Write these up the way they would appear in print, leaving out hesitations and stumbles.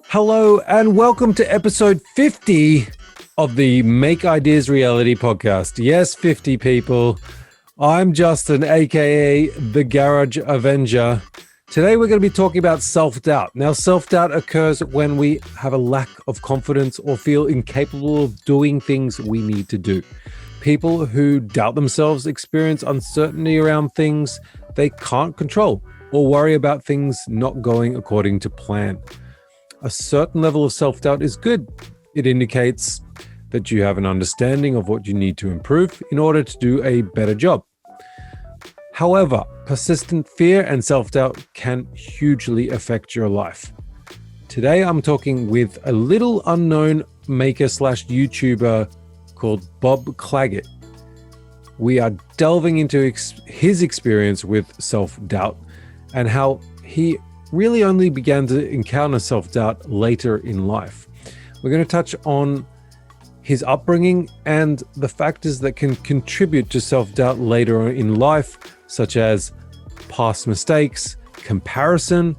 Hello and welcome to episode 50 of the Make Ideas Reality podcast. Yes, 50 people. I'm Justin, aka the Garage Avenger. Today we're going to be talking about self-doubt. Now, self-doubt occurs when we have a lack of confidence or feel incapable of doing things we need to do. People who doubt themselves experience uncertainty around things they can't control or worry about things not going according to plan. A certain level of self-doubt is good. It indicates that you have an understanding of what you need to improve in order to do a better job. However, persistent fear and self-doubt can hugely affect your life. Today, I'm talking with a little unknown maker/YouTuber called Bob Clagett. We are delving into his experience with self-doubt and how he really only began to encounter self-doubt later in life. We're going to touch on his upbringing and the factors that can contribute to self-doubt later on in life, such as past mistakes, comparison,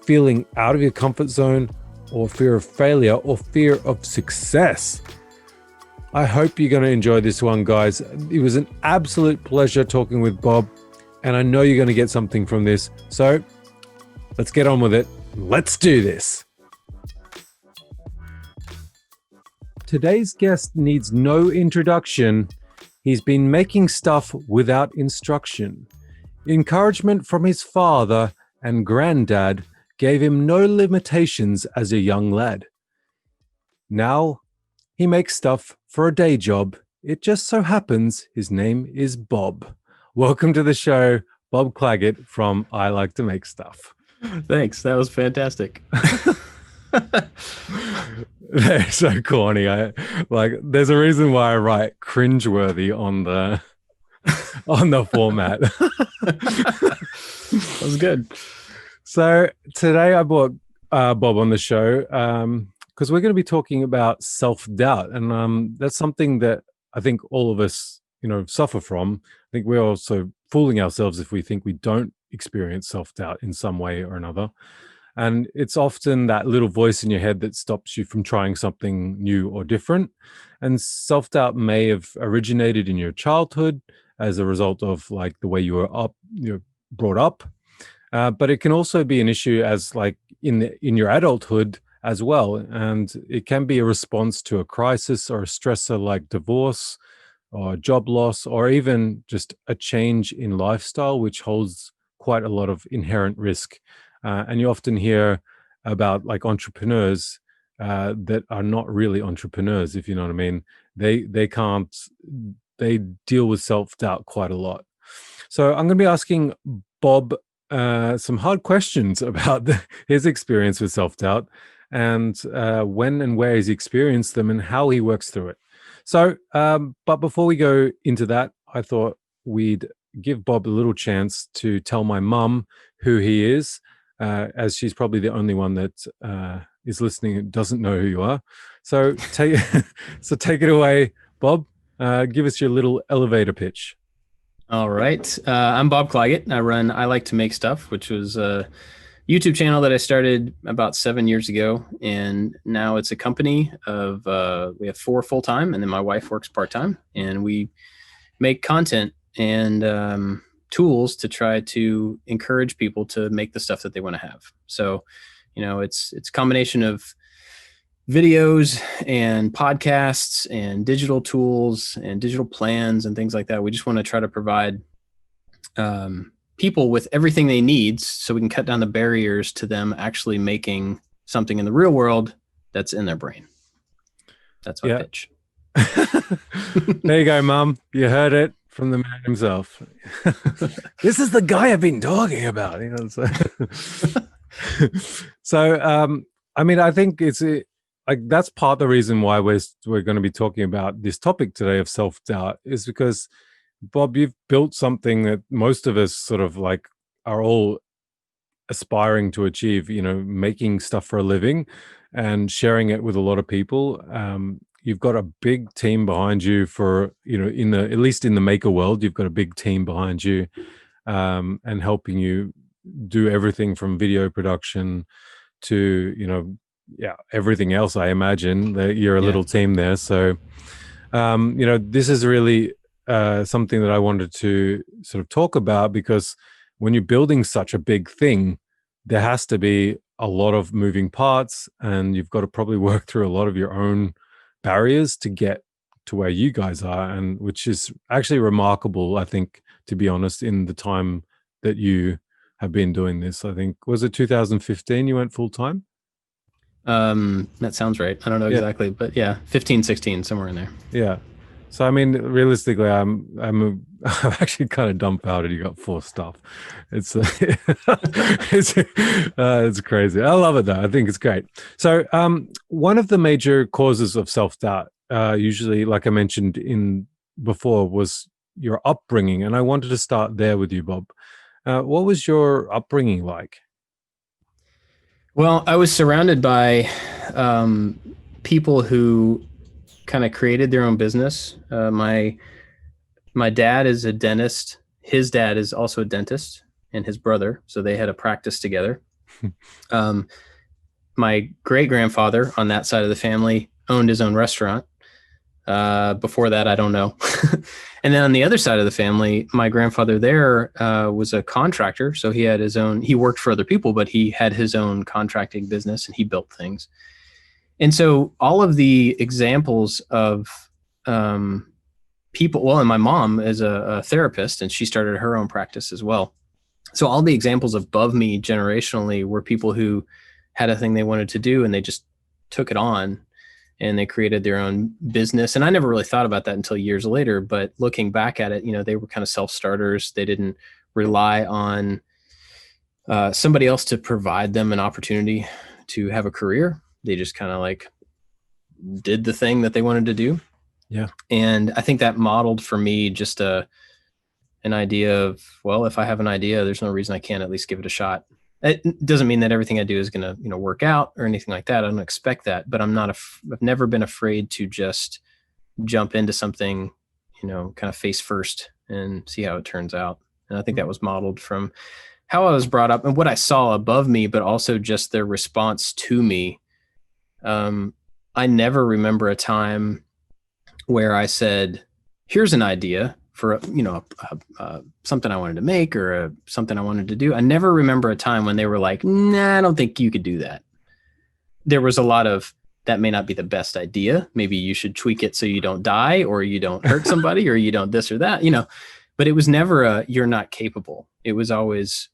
feeling out of your comfort zone, or fear of failure, or fear of success. I hope you're going to enjoy this one, guys. It was an absolute pleasure talking with Bob, and I know you're going to get something from this. So let's get on with it. Let's do this. Today's guest needs no introduction. He's been making stuff without instruction. Encouragement from his father and granddad gave him no limitations as a young lad. Now he makes stuff for a day job. It just so happens his name is Bob. Welcome to the show, Bob Clagett from I Like to Make Stuff. Thanks. That was fantastic. They're so corny. There's a reason why I write cringeworthy on the format. That was good. So today I brought Bob on the show because we're going to be talking about self-doubt, and that's something that I think all of us, suffer from. I think we're also fooling ourselves if we think we don't experience self-doubt in some way or another. And it's often that little voice in your head that stops you from trying something new or different. And self-doubt may have originated in your childhood as a result of like the way you were brought up. But it can also be an issue as like in your adulthood as well. And it can be a response to a crisis or a stressor like divorce or job loss, or even just a change in lifestyle, which holds quite a lot of inherent risk. And you often hear about like entrepreneurs that are not really entrepreneurs, if you know what I mean. They deal with self-doubt quite a lot. So I'm going to be asking Bob some hard questions about his experience with self-doubt and when and where he's experienced them and how he works through it. So, but before we go into that, I thought we'd give Bob a little chance to tell my mum who he is, as she's probably the only one that is listening and doesn't know who you are. So take it away, Bob. Give us your little elevator pitch. All right. I'm Bob Clagett. I run I Like to Make Stuff, which was a YouTube channel that I started about 7 years ago. And now it's a company of, we have 4 full-time, and then my wife works part-time. And we make content and tools to try to encourage people to make the stuff that they want to have. So, it's a combination of videos and podcasts and digital tools and digital plans and things like that. We just want to try to provide people with everything they need so we can cut down the barriers to them actually making something in the real world that's in their brain. That's my pitch. There you go, Mum. You heard it from the man himself. This is the guy I've been talking about. So, I think it's like that's part of the reason why we're going to be talking about this topic today of self-doubt is because, Bob, you've built something that most of us sort of like are all aspiring to achieve, making stuff for a living and sharing it with a lot of people. You've got a big team behind you for, at least in the maker world, you've got a big team behind you and helping you do everything from video production to, everything else, I imagine that you're a Yeah. little team there. So, this is really something that I wanted to sort of talk about, because when you're building such a big thing, there has to be a lot of moving parts, and you've got to probably work through a lot of your own barriers to get to where you guys are, and which is actually remarkable, I think, to be honest, in the time that you have been doing this. I think, was it 2015 you went full time? That sounds right. I don't know Yeah. exactly, but yeah, 15, 16, somewhere in there. Yeah. So I mean, realistically, I'm actually kind of dumbfounded. You got 4 stuff. It's it's crazy. I love it though. I think it's great. So one of the major causes of self doubt, usually, like I mentioned in before, was your upbringing, and I wanted to start there with you, Bob. What was your upbringing like? Well, I was surrounded by people who kind of created their own business. My dad is a dentist. His dad is also a dentist, and his brother. So they had a practice together. Um, my great grandfather on that side of the family owned his own restaurant. Before that, I don't know. And then on the other side of the family, my grandfather there was a contractor. So he had his own, he worked for other people, but he had his own contracting business and he built things. And so all of the examples of people, well, and my mom is a therapist and she started her own practice as well. So all the examples above me generationally were people who had a thing they wanted to do and they just took it on and they created their own business. And I never really thought about that until years later, but looking back at it, they were kind of self-starters. They didn't rely on somebody else to provide them an opportunity to have a career. They just kind of like did the thing that they wanted to do. Yeah. And I think that modeled for me just an idea of, well, if I have an idea, there's no reason I can't at least give it a shot. It doesn't mean that everything I do is going to, work out or anything like that. I don't expect that, but I've never been afraid to just jump into something, kind of face first and see how it turns out. And I think that was modeled from how I was brought up and what I saw above me, but also just their response to me. I never remember a time where I said, here's an idea for, something I wanted to make or something I wanted to do. I never remember a time when they were like, nah, I don't think you could do that. There was a lot of, that may not be the best idea. Maybe you should tweak it so you don't die or you don't hurt somebody or you don't this or that, but it was never you're not capable. It was always,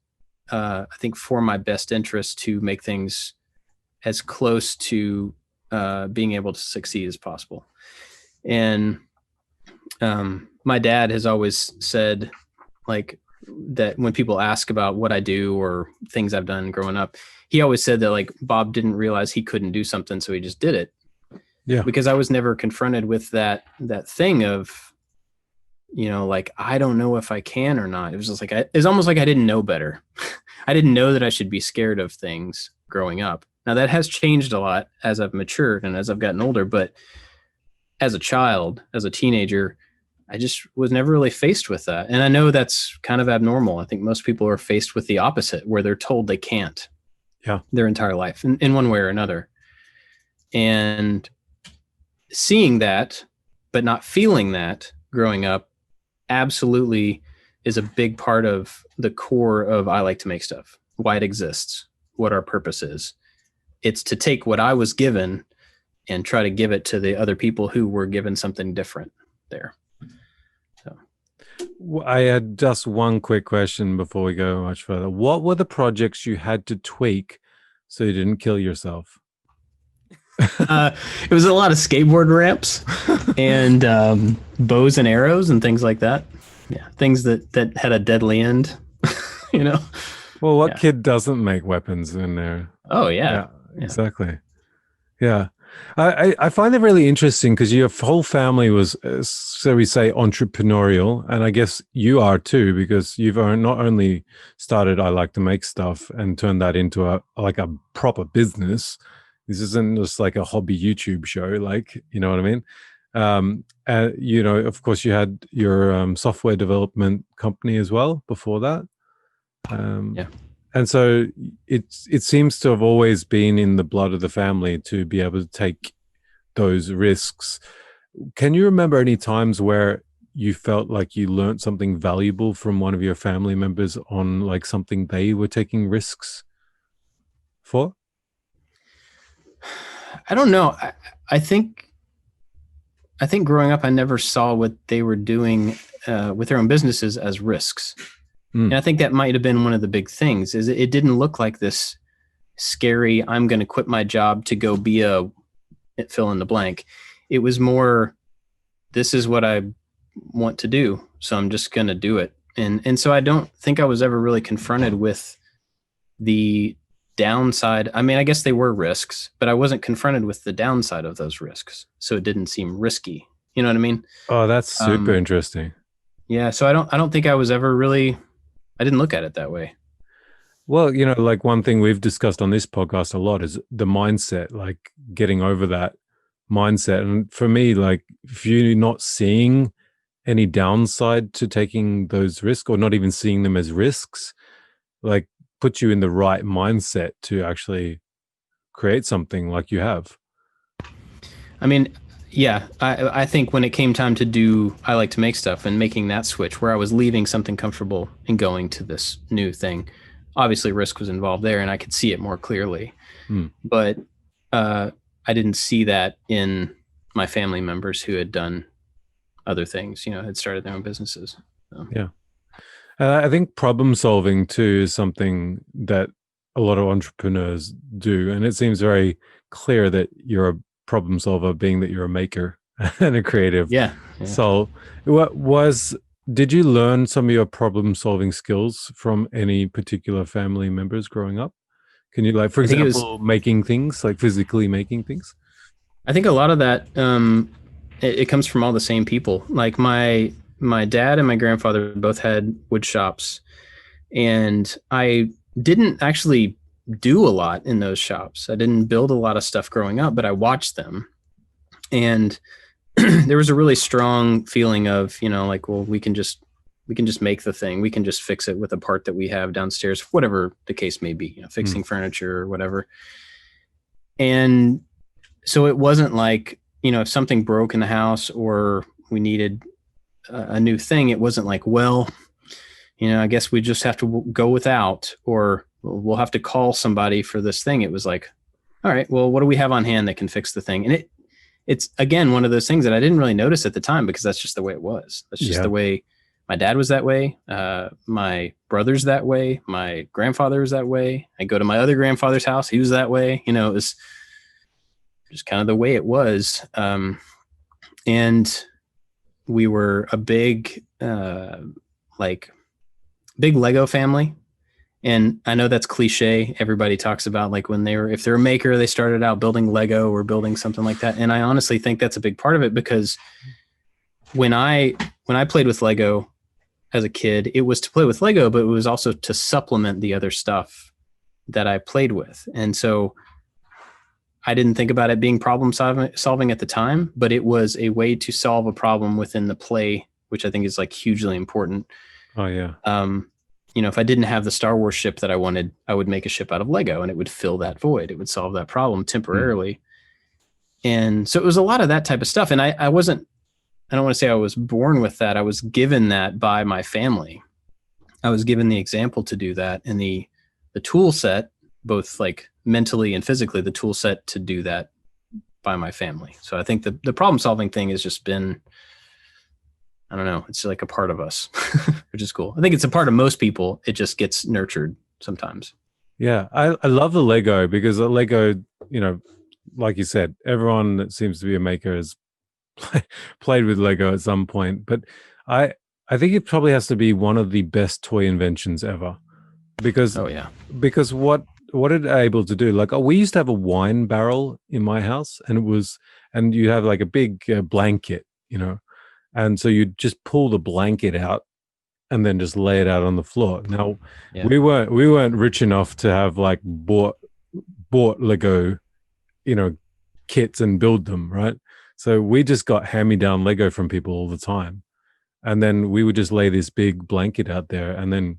I think, for my best interest to make things as close to being able to succeed as possible. And my dad has always said, like, that when people ask about what I do or things I've done growing up, he always said that, like, Bob didn't realize he couldn't do something, so he just did it. Yeah. Because I was never confronted with that thing of, like, I don't know if I can or not. It was just like, it's almost like I didn't know better. I didn't know that I should be scared of things growing up. Now that has changed a lot as I've matured and as I've gotten older, but as a child, as a teenager, I just was never really faced with that. And I know that's kind of abnormal. I think most people are faced with the opposite, where they're told they can't their entire life in one way or another. And seeing that, but not feeling that growing up, absolutely is a big part of the core of I Like to Make Stuff, why it exists, what our purpose is. It's to take what I was given and try to give it to the other people who were given something different there. So I had just one quick question before we go much further. What were the projects you had to tweak so you didn't kill yourself? It was a lot of skateboard ramps and bows and arrows and things like that. Yeah, things that had a deadly end. Well, what kid doesn't make weapons in there? Oh yeah. Exactly. Yeah. I find it really interesting because your whole family was, so we say, entrepreneurial, and I guess you are too, because you've not only started I Like to Make Stuff and turned that into a proper business. This isn't just like a hobby YouTube show, like, you know what I mean? Of course, you had your software development company as well before that. And so it seems to have always been in the blood of the family to be able to take those risks. Can you remember any times where you felt like you learned something valuable from one of your family members on like something they were taking risks for? I don't know. I think growing up, I never saw what they were doing with their own businesses as risks. And I think that might have been one of the big things is it didn't look like this scary, I'm going to quit my job to go be a fill in the blank. It was more, this is what I want to do. So I'm just going to do it. And so I don't think I was ever really confronted with the downside. I mean, I guess they were risks, but I wasn't confronted with the downside of those risks. So it didn't seem risky. You know what I mean? Oh, that's super interesting. Yeah. So I don't think I was ever really, I didn't look at it that way. Well, like one thing we've discussed on this podcast a lot is the mindset, like getting over that mindset. And for me, like if you're not seeing any downside to taking those risks or not even seeing them as risks, like put you in the right mindset to actually create something like you have. I mean, yeah, I think when it came time to do, I like to make stuff and making that switch where I was leaving something comfortable and going to this new thing, obviously risk was involved there and I could see it more clearly, but I didn't see that in my family members who had done other things, had started their own businesses. So. Yeah. I think problem solving too is something that a lot of entrepreneurs do. And it seems very clear that you're a problem solver, being that you're a maker and a creative. Yeah. So did you learn some of your problem solving skills from any particular family members growing up? Can you, like, for example, making things, like physically making things? I think a lot of that, it comes from all the same people. Like my dad and my grandfather both had wood shops, and I didn't actually do a lot in those shops. I didn't build a lot of stuff growing up, but I watched them. And there was a really strong feeling of, like, well, we can just make the thing. We can just fix it with a part that we have downstairs, whatever the case may be, fixing furniture or whatever. And so it wasn't like, if something broke in the house or we needed a new thing, it wasn't like, well, I guess we just have to go without, or we'll have to call somebody for this thing. It was like, all right, well, what do we have on hand that can fix the thing? And it's again, one of those things that I didn't really notice at the time because that's just the way it was. That's just the way my dad was that way. My brother's that way. My grandfather was that way. I go to my other grandfather's house. He was that way. It was just kind of the way it was. And we were a big Lego family. And I know that's cliche. Everybody talks about like if they're a maker, they started out building Lego or building something like that. And I honestly think that's a big part of it because when I played with Lego as a kid, it was to play with Lego, but it was also to supplement the other stuff that I played with. And so I didn't think about it being problem solving at the time, but it was a way to solve a problem within the play, which I think is like hugely important. Oh yeah. If I didn't have the Star Wars ship that I wanted, I would make a ship out of Lego and it would fill that void. It would solve that problem temporarily. And so it was a lot of that type of stuff. And I don't want to say I was born with that. I was given that by my family. I was given the example to do that, and the tool set, both like mentally and physically, the tool set to do that by my family. So I think the problem solving thing has just been, I don't know, it's like a part of us, which is cool. I think it's a part of most people. It just gets nurtured sometimes. Yeah. I love the Lego because the Lego, like you said, everyone that seems to be a maker has played with Lego at some point. But I think it probably has to be one of the best toy inventions ever because, because what it able to do, like we used to have a wine barrel in my house and you have like a big blanket, and so you just pull the blanket out and then just lay it out on the floor. Now we weren't rich enough to have like bought Lego, kits and build them, right? So we just got hand-me-down Lego from people all the time. And then we would just lay this big blanket out there. And then,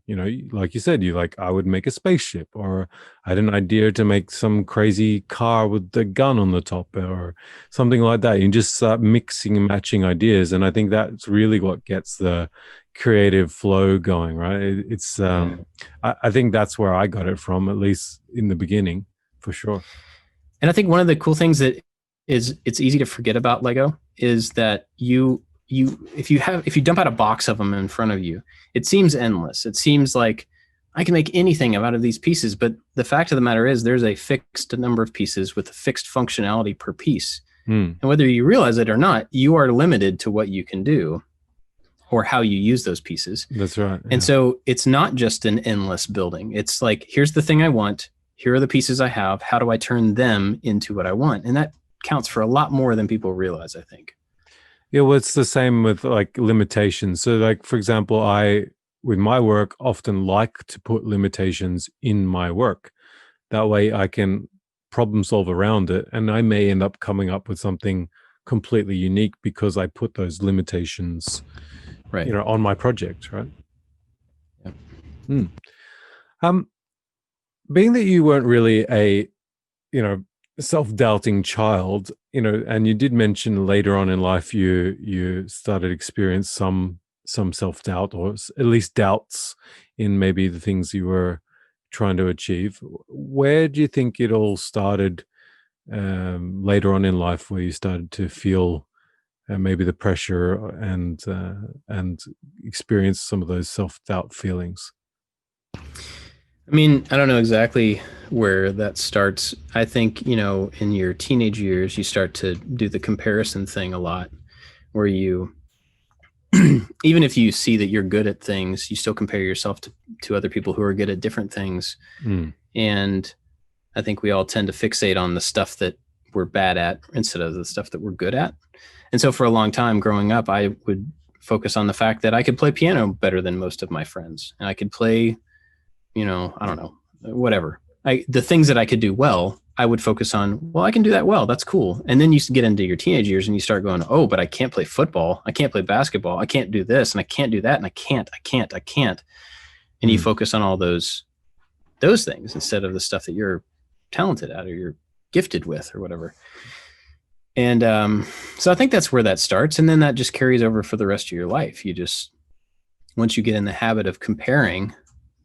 like you said, I would make a spaceship, or I had an idea to make some crazy car with a gun on the top or something like that. You just start mixing and matching ideas. And I think that's really what gets the creative flow going, right? I think that's where I got it from, at least in the beginning, for sure. And I think one of the cool things that it's easy to forget about Lego is that if you dump out a box of them in front of you, it seems endless. It seems like I can make anything out of these pieces, but the fact of the matter is there's a fixed number of pieces with a fixed functionality per piece. And whether you realize it or not, you are limited to what you can do or how you use those pieces. That's right. And so it's not just an endless building. It's like, here's the thing I want. Here are the pieces I have. How do I turn them into what I want? And that counts for a lot more than people realize, I think. Yeah, well, it's the same with like limitations. So like, for example, I, with my work, often like to put limitations in my work. That way I can problem solve around it. And I may end up coming up with something completely unique because I put those limitations, right, on my project, right? Yeah. Being that you weren't really a, self-doubting child, and you did mention later on in life you started to experience some self-doubt, or at least doubts in maybe the things you were trying to achieve. Where do you think it all started later on in life, where you started to feel maybe the pressure and experience some of those self-doubt feelings? I mean, I don't know exactly where that starts. I think, in your teenage years, you start to do the comparison thing a lot, where you, even if you see that you're good at things, you still compare yourself to other people who are good at different things. And I think we all tend to fixate on the stuff that we're bad at instead of the stuff that we're good at. And so for a long time growing up, I would focus on the fact that I could play piano better than most of my friends. And I could play, I don't know, whatever. The things that I could do well, I would focus on, well, I can do that well. That's cool. And then you get into your teenage years and you start going, oh, but I can't play football. I can't play basketball. I can't do this and I can't do that. And I can't. And you focus on all those things instead of the stuff that you're talented at or you're gifted with or whatever. And so I think that's where that starts. And then that just carries over for the rest of your life. Once you get in the habit of comparing,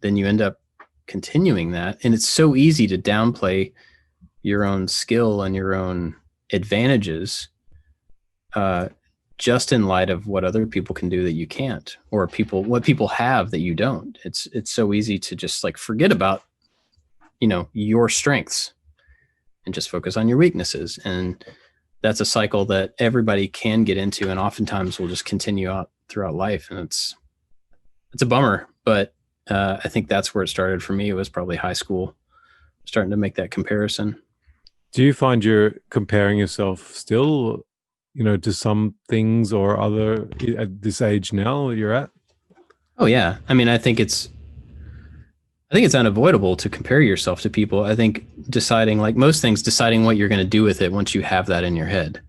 then you end up continuing that. And it's so easy to downplay your own skill and your own advantages just in light of what other people can do that you can't, or what people have that you don't. It's so easy to just like forget about, your strengths and just focus on your weaknesses. And that's a cycle that everybody can get into and oftentimes will just continue out throughout life. And it's a bummer, but I think that's where it started for me. It was probably high school, starting to make that comparison. Do you find you're comparing yourself still, to some things or other at this age now you're at? Oh yeah. I mean, I think it's unavoidable to compare yourself to people. I think deciding, like most things, deciding what you're going to do with it once you have that in your head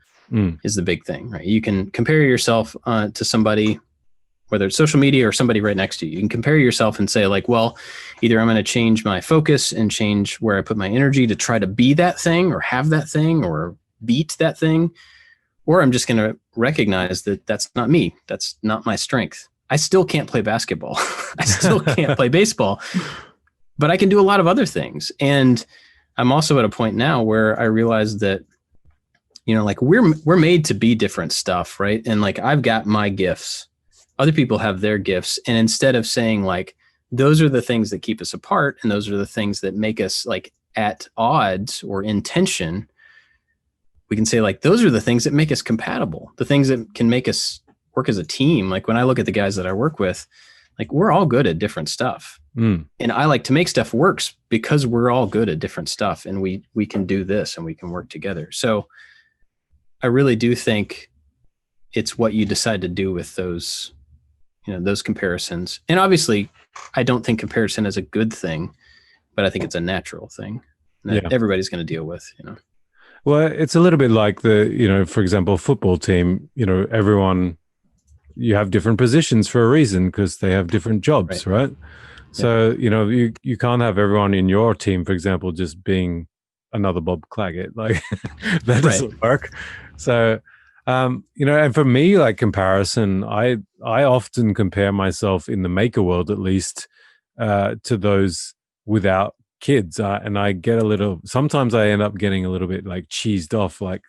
is the big thing, right? You can compare yourself to somebody, whether it's social media or somebody right next to you. You can compare yourself and say like, well, either I'm going to change my focus and change where I put my energy to try to be that thing or have that thing or beat that thing, or I'm just going to recognize that that's not me. That's not my strength. I still can't play basketball. I still can't play baseball, but I can do a lot of other things. And I'm also at a point now where I realize that, like we're made to be different stuff, right? And like I've got my gifts. Other people have their gifts. And instead of saying like, those are the things that keep us apart and those are the things that make us like at odds or in tension, we can say like, those are the things that make us compatible, the things that can make us work as a team. Like when I look at the guys that I work with, like we're all good at different stuff. And I like to make stuff works because we're all good at different stuff and we can do this and we can work together. So I really do think it's what you decide to do with those, those comparisons. And obviously I don't think comparison is a good thing, but I think it's a natural thing that everybody's going to deal with, Well, it's a little bit like for example, football team, everyone you have different positions for a reason because they have different jobs, right? So, you can't have everyone in your team, for example, just being another Bob Clagett. Like that doesn't work. So, and for me, like comparison, I often compare myself in the maker world, at least, to those without kids, and I get sometimes I end up getting a little bit like cheesed off, like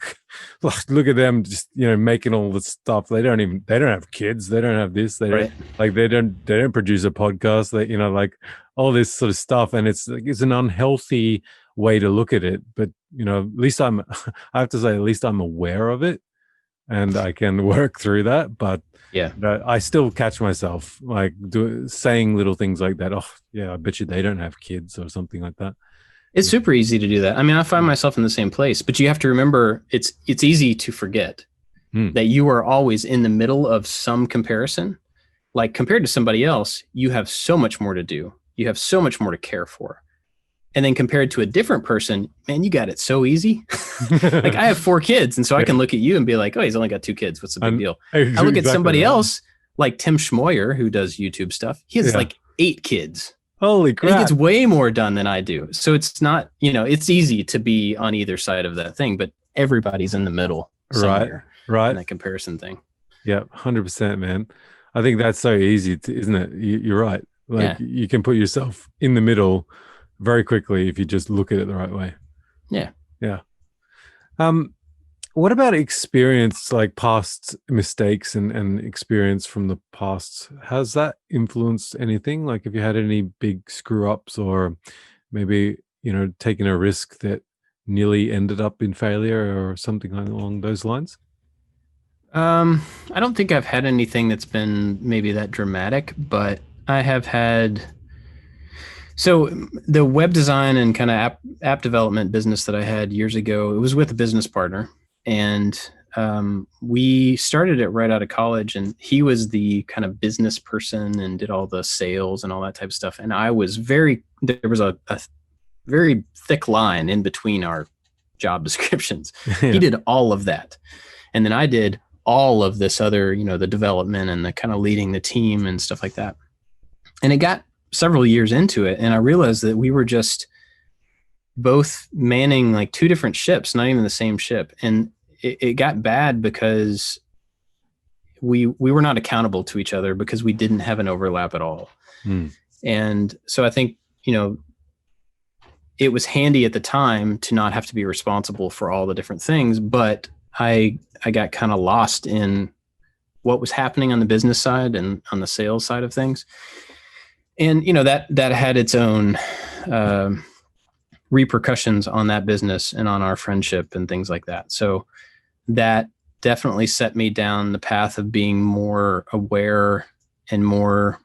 look at them just making all this stuff. They don't have kids, they don't have this, they don't produce a podcast, they like all this sort of stuff, and it's an unhealthy way to look at it. But at least I have to say, at least I'm aware of it and I can work through that. But I still catch myself like saying little things like that. Oh yeah, I bet you they don't have kids or something like that. It's super easy to do that. I mean, I find myself in the same place, but you have to remember it's easy to forget that you are always in the middle of some comparison. Like compared to somebody else, you have so much more to do. You have so much more to care for. And then compared to a different person, man, you got it so easy. Like I have 4 kids. And so I can look at you and be like, oh, he's only got 2 kids. What's the big deal? I look at somebody else like Tim Schmoyer, who does YouTube stuff. He has like 8 kids. Holy crap. He gets way more done than I do. So it's not, it's easy to be on either side of that thing, but everybody's in the middle somewhere. Right. In that comparison thing. Yeah, 100%, man. I think that's so easy, isn't it? You're right. Like you can put yourself in the middle very quickly if you just look at it the right way. Yeah. What about experience, like past mistakes and experience from the past? Has that influenced anything? Like, have you had any big screw ups, or maybe taking a risk that nearly ended up in failure or something along those lines? I don't think I've had anything that's been maybe that dramatic, but I have had. So the web design and kind of app development business that I had years ago, it was with a business partner, and we started it right out of college, and he was the kind of business person and did all the sales and all that type of stuff. And there was a very thick line in between our job descriptions. He did all of that. And then I did all of this other, the development and the kind of leading the team and stuff like that. And it got several years into it, and I realized that we were just both manning like 2 different ships, not even the same ship. And it got bad because we were not accountable to each other because we didn't have an overlap at all. And so I think, it was handy at the time to not have to be responsible for all the different things, but I got kind of lost in what was happening on the business side and on the sales side of things. And, that had its own repercussions on that business and on our friendship and things like that. So that definitely set me down the path of being more aware and more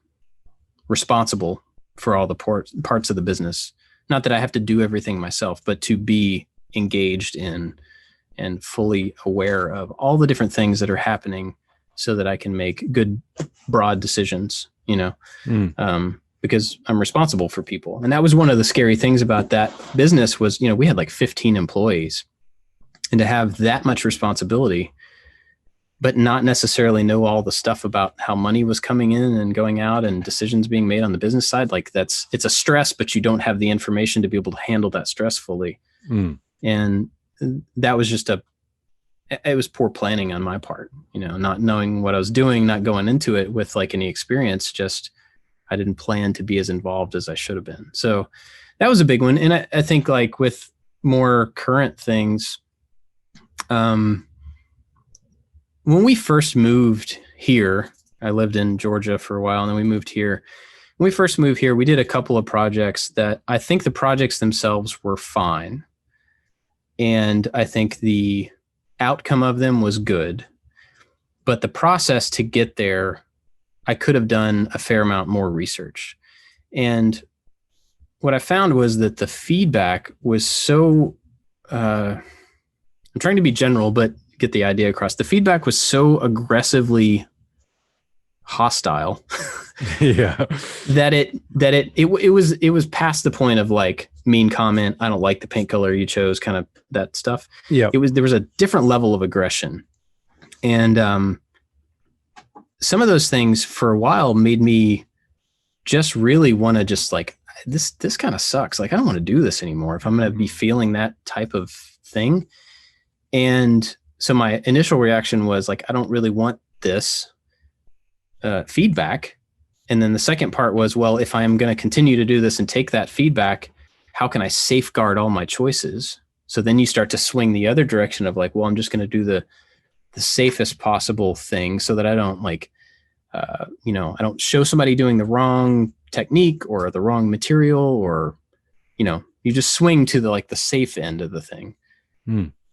responsible for all the parts of the business. Not that I have to do everything myself, but to be engaged in and fully aware of all the different things that are happening so that I can make good, broad decisions, because I'm responsible for people. And that was one of the scary things about that business was, we had like 15 employees, and to have that much responsibility, but not necessarily know all the stuff about how money was coming in and going out and decisions being made on the business side. Like it's a stress, but you don't have the information to be able to handle that stress fully. And that was just it was poor planning on my part, not knowing what I was doing, not going into it with like any experience, just I didn't plan to be as involved as I should have been. So that was a big one. And I think like with more current things, when we first moved here, I lived in Georgia for a while, and then we moved here. When we first moved here, we did a couple of projects that I think the projects themselves were fine. And I think the outcome of them was good. But the process to get there, I could have done a fair amount more research. And what I found was that the feedback was so, I'm trying to be general, but get the idea across. The feedback was so aggressively hostile that it was past the point of like mean comment. I don't like the paint color you chose, kind of that stuff. There was a different level of aggression. And some of those things for a while made me just really want to just like, this kind of sucks. Like, I don't want to do this anymore if I'm going to be feeling that type of thing. And so my initial reaction was like, I don't really want this feedback. And then the second part was, well, if I am going to continue to do this and take that feedback, how can I safeguard all my choices? So then you start to swing the other direction of like, well, I'm just going to do the safest possible thing so that I don't like, I don't show somebody doing the wrong technique or the wrong material, or, you just swing to the safe end of the thing.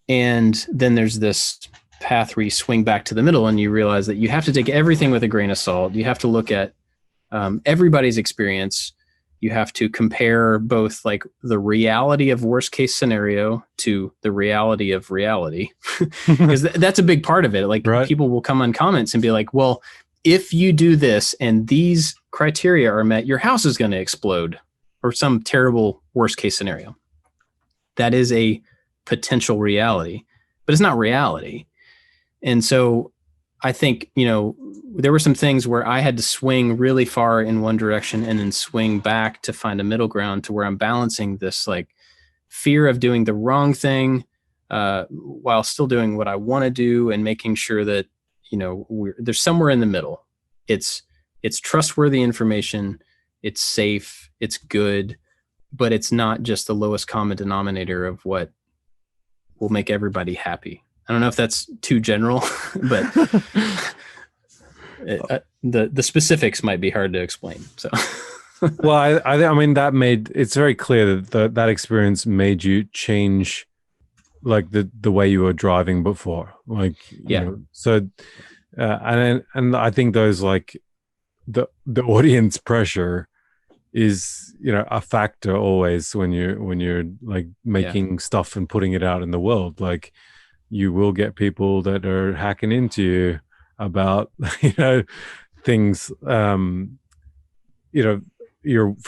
And then there's this path where you swing back to the middle and you realize that you have to take everything with a grain of salt. You have to look at everybody's experience. You have to compare both like the reality of worst case scenario to the reality of reality, because that's a big part of it. Like right. People will come on comments and be like, well, if you do this and these criteria are met, your house is going to explode, or some terrible worst case scenario. That is a potential reality, but it's not reality. And so I think, there were some things where I had to swing really far in one direction and then swing back to find a middle ground to where I'm balancing this like fear of doing the wrong thing while still doing what I want to do, and making sure that, there's somewhere in the middle. It's trustworthy information. It's safe. It's good, but it's not just the lowest common denominator of what will make everybody happy. I don't know if that's too general, but the specifics might be hard to explain. So, well, I mean, it's very clear that that experience made you change, like the way you were driving before. Like, so, and I think those like the audience pressure is a factor always when you're like making stuff and putting it out in the world. Like, you will get people that are hacking into you about, things, for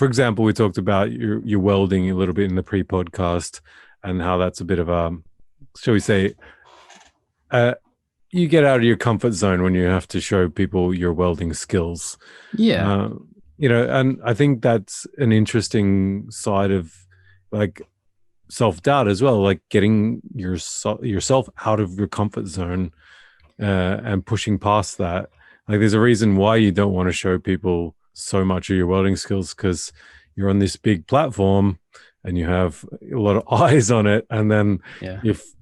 example, we talked about your welding a little bit in the pre-podcast, and how that's a bit of a, shall we say, you get out of your comfort zone when you have to show people your welding skills. Yeah. And I think that's an interesting side of like self-doubt as well, like getting yourself out of your comfort zone and pushing past that. Like, there's a reason why you don't want to show people so much of your welding skills, because you're on this big platform and you have a lot of eyes on it. And then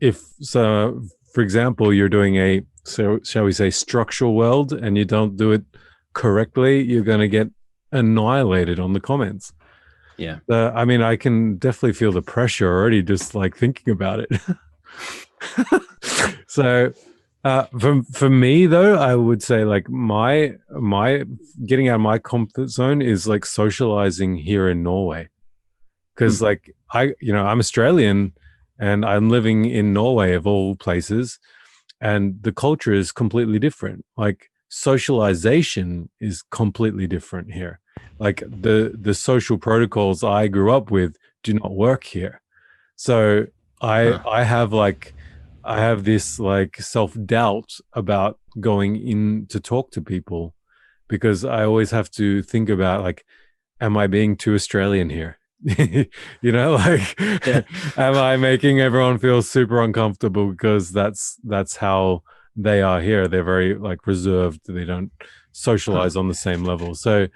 if so, for example, you're doing shall we say, structural weld, and you don't do it correctly, you're going to get annihilated on the comments. Yeah. I mean, I can definitely feel the pressure already just like thinking about it. So for me though, I would say like my getting out of my comfort zone is like socializing here in Norway. Because like I'm Australian and I'm living in Norway of all places, and the culture is completely different. Like, socialization is completely different here. Like the social protocols I grew up with do not work here. So I have this like self-doubt about going in to talk to people, because I always have to think about like, am I being too Australian here? Am I making everyone feel super uncomfortable because that's how they are here? They're very like reserved. They don't socialize on the same level. So,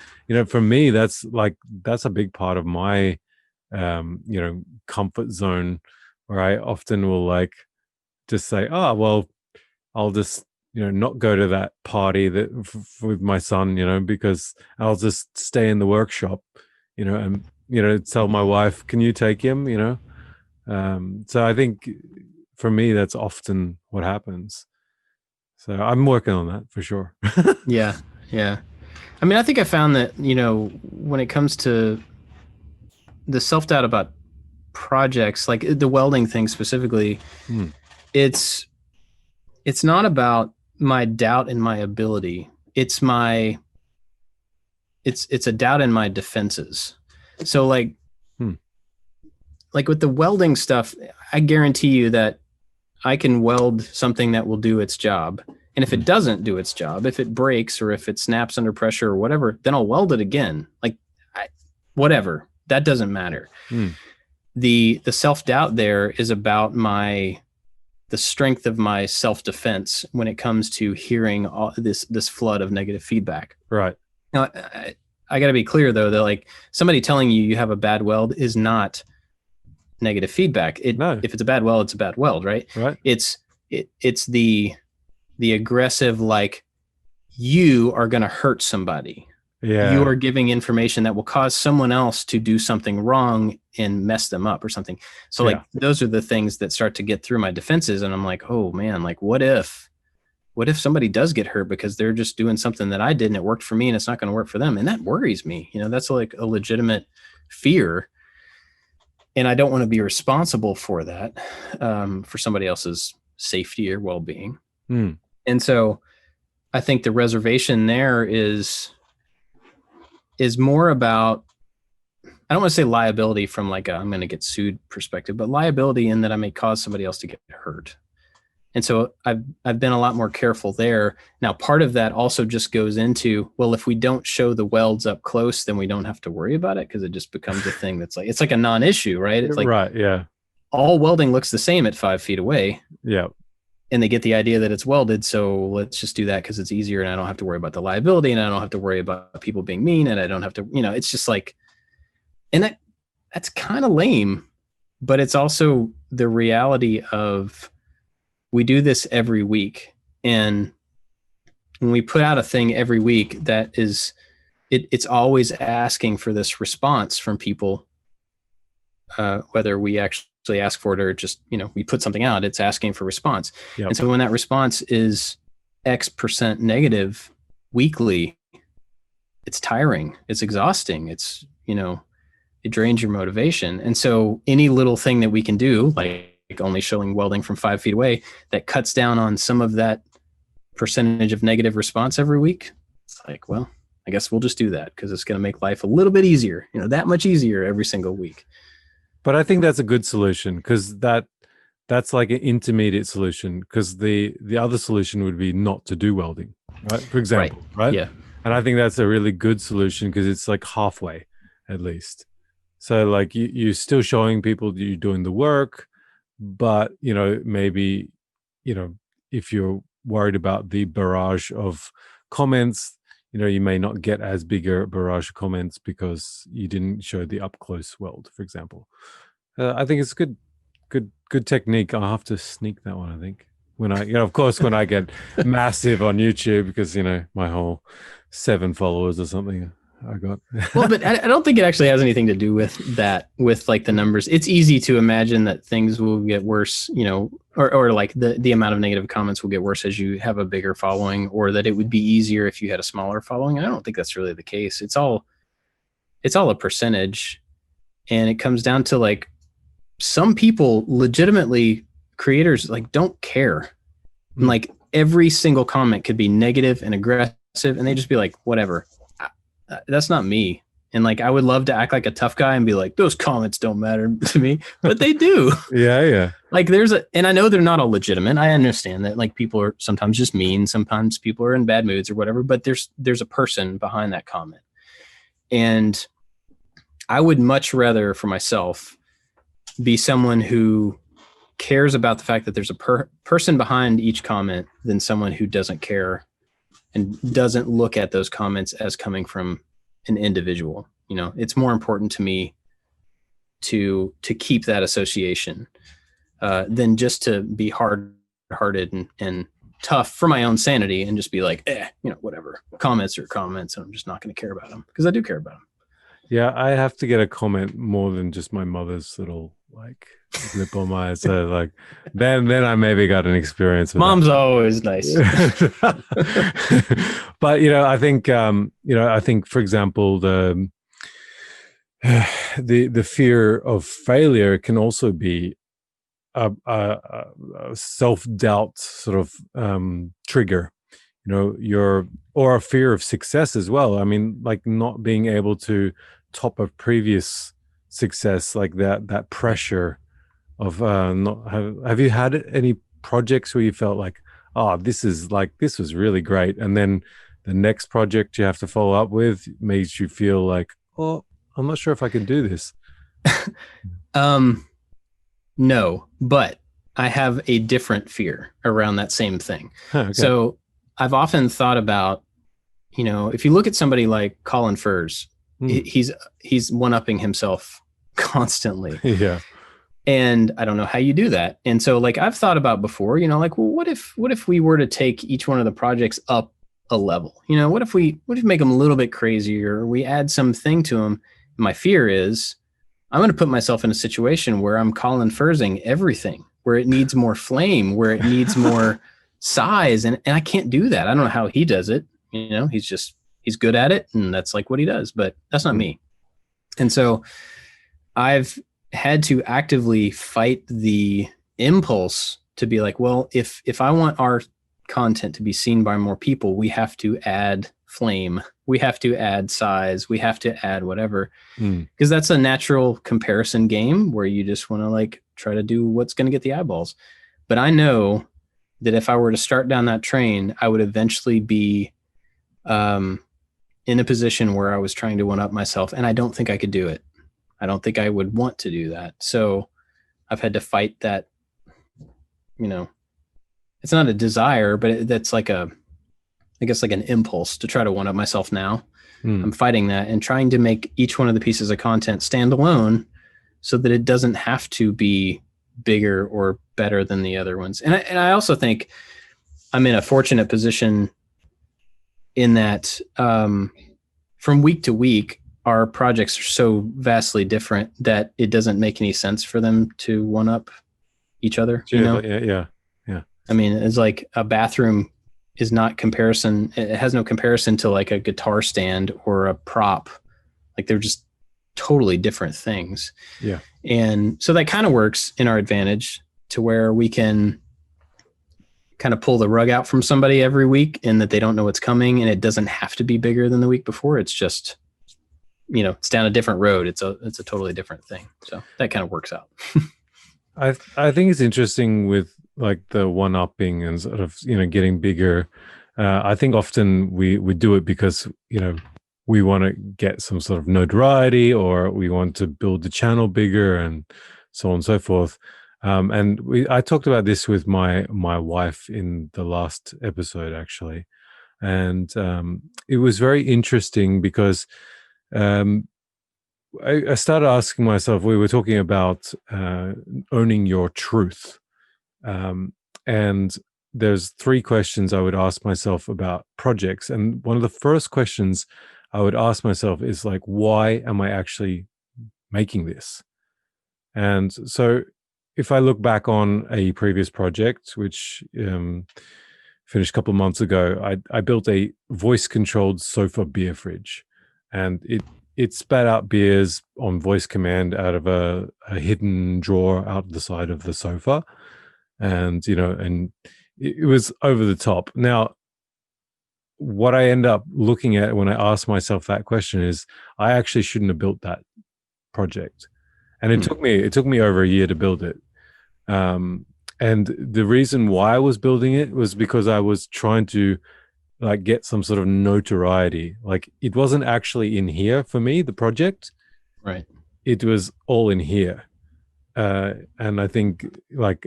for me, that's a big part of my, comfort zone, where I often will like just say, oh, well, I'll just, not go to that party with my son, because I'll just stay in the workshop, and, tell my wife, can you take him, So I think for me, that's often what happens. So I'm working on that for sure. Yeah. I mean, I think I found that, when it comes to the self-doubt about projects, like the welding thing specifically, it's not about my doubt in my ability. It's a doubt in my defenses. So like with the welding stuff, I guarantee you that I can weld something that will do its job. And if it doesn't do its job, if it breaks or if it snaps under pressure or whatever, then I'll weld it again. Like whatever, that doesn't matter. The self-doubt there is about the strength of my self-defense when it comes to hearing all this flood of negative feedback. Right. Now, I got to be clear though, that like somebody telling you have a bad weld is not negative feedback. No. If it's a bad weld, it's a bad weld, right? Right. It's the aggressive, like, you are going to hurt somebody. Yeah. You are giving information that will cause someone else to do something wrong and mess them up or something. So like those are the things that start to get through my defenses. And I'm like, oh man, like what if somebody does get hurt because they're just doing something that I did and it worked for me and it's not going to work for them. And that worries me. You know, that's like a legitimate fear. And I don't want to be responsible for that, for somebody else's safety or well-being. And so I think the reservation there is more about, I don't want to say liability from like I'm going to get sued perspective, but liability in that I may cause somebody else to get hurt. And so I've been a lot more careful there. Now, part of that also just goes into, well, if we don't show the welds up close, then we don't have to worry about it because it just becomes a thing that's like, it's like a non-issue, right? It's like, right, yeah. All welding looks the same at 5 feet away. Yeah. And they get the idea that it's welded. So let's just do that because it's easier and I don't have to worry about the liability and I don't have to worry about people being mean and I don't have to, you know, it's just like, and that's kind of lame, but it's also the reality of we do this every week. And when we put out a thing every week, that is, it's always asking for this response from people, whether we actually ask for it or just, you know, we put something out, it's asking for response. Yep. And so when that response is X% negative weekly, it's tiring, it's exhausting, it's, you know, it drains your motivation. And so any little thing that we can do, like only showing welding from 5 feet away, that cuts down on some of that percentage of negative response every week, it's like, well, I guess we'll just do that because it's going to make life a little bit easier, you know, that much easier every single week. But I think that's a good solution because that's like an intermediate solution, because the other solution would be not to do welding, right? For example, right? Yeah. And I think that's a really good solution because it's like halfway at least. So like you're still showing people that you're doing the work, but, you know, maybe, you know, if you're worried about the barrage of comments, you know, you may not get as big a barrage of comments because you didn't show the up close weld, for example. I think it's good technique. I'll have to sneak that one, I think. When I, you know, of course, when I get massive on YouTube, because, you know, my whole 7 followers or something I got. Well, but I don't think it actually has anything to do with that, with like the numbers. It's easy to imagine that things will get worse, you know, or like the amount of negative comments will get worse as you have a bigger following, or that it would be easier if you had a smaller following. And I don't think that's really the case. It's all a percentage, and it comes down to like some people legitimately, creators, like don't care. And like every single comment could be negative and aggressive and they just be like, whatever. That's not me. And like, I would love to act like a tough guy and be like, those comments don't matter to me, but they do. Yeah. Like and I know they're not all legitimate. I understand that like people are sometimes just mean. Sometimes people are in bad moods or whatever, but there's a person behind that comment. And I would much rather for myself be someone who cares about the fact that there's a person behind each comment than someone who doesn't care and doesn't look at those comments as coming from an individual. You know, it's more important to me to keep that association than just to be hard-hearted and tough for my own sanity and just be like, you know, whatever, comments are comments and I'm just not going to care about them, because I do care about them. Yeah, I have to get a comment more than just my mother's little like lip on my, so like then I maybe got an experience with Mom's that. always nice. But you know, I think for example the fear of failure can also be a self-doubt sort of trigger, you know, or a fear of success as well. I mean, like not being able to top a previous success, like that pressure of not have you had any projects where you felt like oh, this was really great. And then the next project you have to follow up with makes you feel like, oh, I'm not sure if I can do this. No, but I have a different fear around that same thing. Okay. So I've often thought about, if you look at somebody like Colin Furze, he's one-upping himself constantly. Yeah. And I don't know how you do that. And so like I've thought about before, like, well, what if we were to take each one of the projects up a level? What if we make them a little bit crazier, or we add something to them? My fear is I'm going to put myself in a situation where I'm Colin Furzing everything, where it needs more flame, where it needs more size. And I can't do that. I don't know how he does it. He's good at it, and that's like what he does, but that's not me. And so I've had to actively fight the impulse to be like, well, if I want our content to be seen by more people, we have to add flame, we have to add size, we have to add whatever, because that's a natural comparison game where you just want to like try to do what's going to get the eyeballs. But I know that if I were to start down that train, I would eventually be in a position where I was trying to one up myself, and I don't think I could do it. I don't think I would want to do that. So I've had to fight that, it's not a desire, but that's like I guess like an impulse to try to one up myself now. I'm fighting that and trying to make each one of the pieces of content stand alone so that it doesn't have to be bigger or better than the other ones. And I also think I'm in a fortunate position in that from week to week, our projects are so vastly different that it doesn't make any sense for them to one up each other. Yeah. I mean, it's like a bathroom is not comparison. It has no comparison to like a guitar stand or a prop. Like they're just totally different things. Yeah. And so that kind of works in our advantage to where we can kind of pull the rug out from somebody every week and that they don't know what's coming, and it doesn't have to be bigger than the week before. It's just, it's down a different road. It's a totally different thing. So that kind of works out. I think it's interesting with like the one-upping and sort of, getting bigger. I think often we do it because, we want to get some sort of notoriety, or we want to build the channel bigger and so on and so forth. And I talked about this with my wife in the last episode, actually. And it was very interesting because I started asking myself, we were talking about owning your truth. And there's 3 questions I would ask myself about projects. And one of the first questions I would ask myself is like, why am I actually making this? And so if I look back on a previous project, which finished a couple of months ago, I built a voice-controlled sofa beer fridge. And it spat out beers on voice command out of a hidden drawer out the side of the sofa. And, and it was over the top. Now, what I end up looking at when I ask myself that question is I actually shouldn't have built that project. And it took me over a year to build it. And the reason why I was building it was because I was trying to like get some sort of notoriety. Like it wasn't actually in here for me, the project. Right. It was all in here. And I think like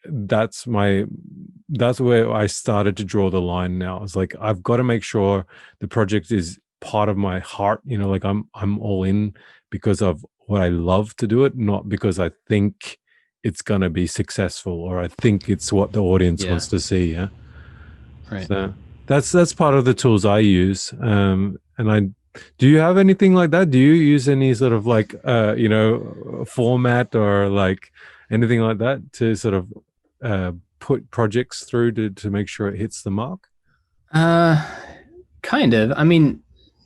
that's where I started to draw the line now. It's like I've got to make sure the project is part of my heart, like I'm all in because of what I love to do it, not because I think it's going to be successful or I think it's what the audience wants to see. Yeah. Right. So that's part of the tools I use. Do you have anything like that? Do you use any sort of like, format or like anything like that to sort of put projects through to make sure it hits the mark? Kind of. I mean,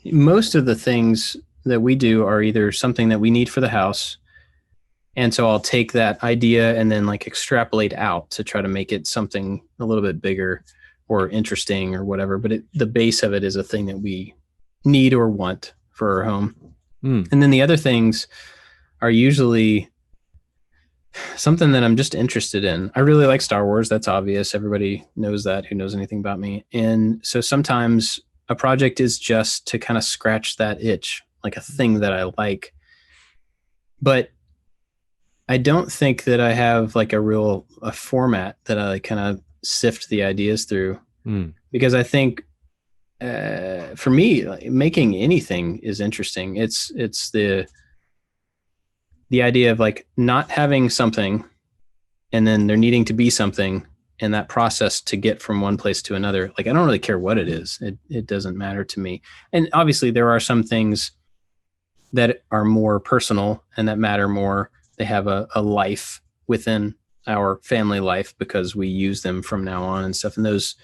most of the things that we do are either something that we need for the house. And so I'll take that idea and then like extrapolate out to try to make it something a little bit bigger or interesting or whatever. But the base of it is a thing that we need or want for our home. And then the other things are usually Something that I'm just interested in. I really like Star Wars. That's obvious. Everybody knows that who knows anything about me. And so sometimes a project is just to kind of scratch that itch, like a thing that I like. But I don't think that I have like a format that I kind of sift the ideas through, because I think for me, like, making anything is interesting. It's the idea of like not having something and then there needing to be something, and that process to get from one place to another. Like, I don't really care what it is. It doesn't matter to me. And obviously there are some things that are more personal and that matter more. They have a life within our family life because we use them from now on and stuff. And those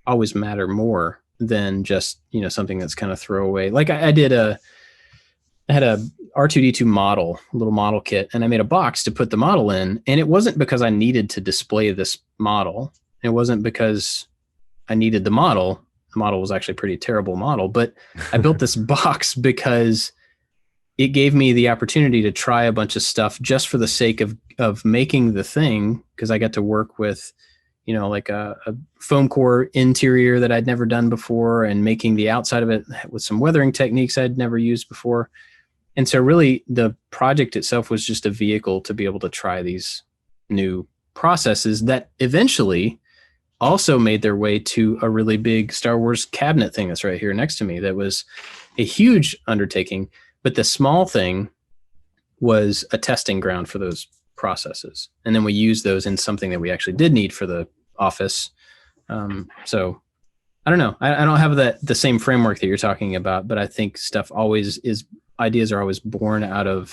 always matter more than just, something that's kind of throwaway. Like I had a R2D2 model, a little model kit, and I made a box to put the model in. And it wasn't because I needed to display this model. It wasn't because I needed the model. The model was actually a pretty terrible model, but I built this box because it gave me the opportunity to try a bunch of stuff just for the sake of making the thing. Cause I got to work with, like a foam core interior that I'd never done before, and making the outside of it with some weathering techniques I'd never used before. And so really the project itself was just a vehicle to be able to try these new processes that eventually also made their way to a really big Star Wars cabinet thing that's right here next to me. That was a huge undertaking, but the small thing was a testing ground for those processes. And then we used those in something that we actually did need for the office. So I don't know. I don't have the same framework that you're talking about, but I think ideas are always born out of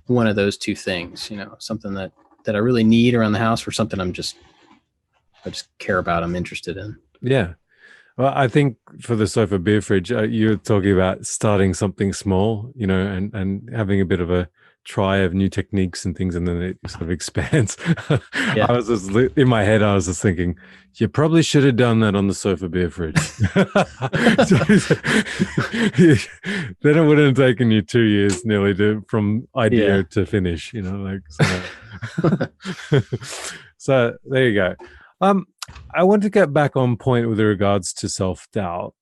one of those two things, something that I really need around the house, or something I just care about, I'm interested in. Yeah. Well, I think for the sofa beer fridge, you're talking about starting something small, and having a bit of a try of new techniques and things, and then it sort of expands. Yeah. I was just in my head, I was just thinking, you probably should have done that on the sofa beer fridge. Then it wouldn't have taken you 2 years nearly from idea to finish, So there you go. I want to get back on point with regards to self-doubt.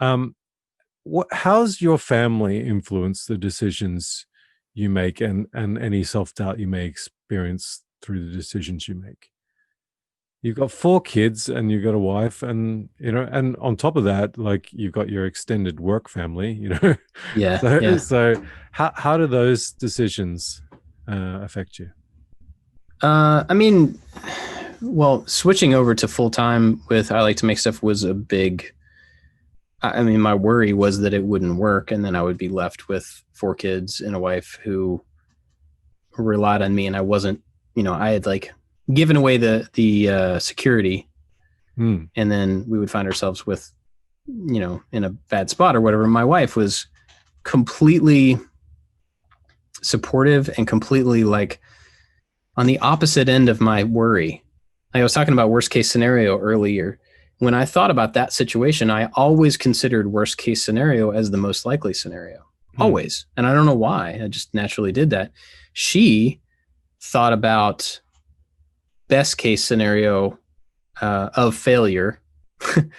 How's your family influenced the decisions you make, and any self-doubt you may experience through the decisions you make? You've got 4 kids and you've got a wife, and and on top of that, like, you've got your extended work family, Yeah. So how do those decisions affect you? I mean, well, switching over to full-time with I Like to Make Stuff was a big, my worry was that it wouldn't work, and then I would be left with 4 kids and a wife who relied on me, and I wasn't, I had like given away the security, and then we would find ourselves with, in a bad spot or whatever. My wife was completely supportive and completely like on the opposite end of my worry. I was talking about worst case scenario earlier. When I thought about that situation, I always considered worst case scenario as the most likely scenario. Always. And I don't know why. I just naturally did that. She thought about best case scenario of failure,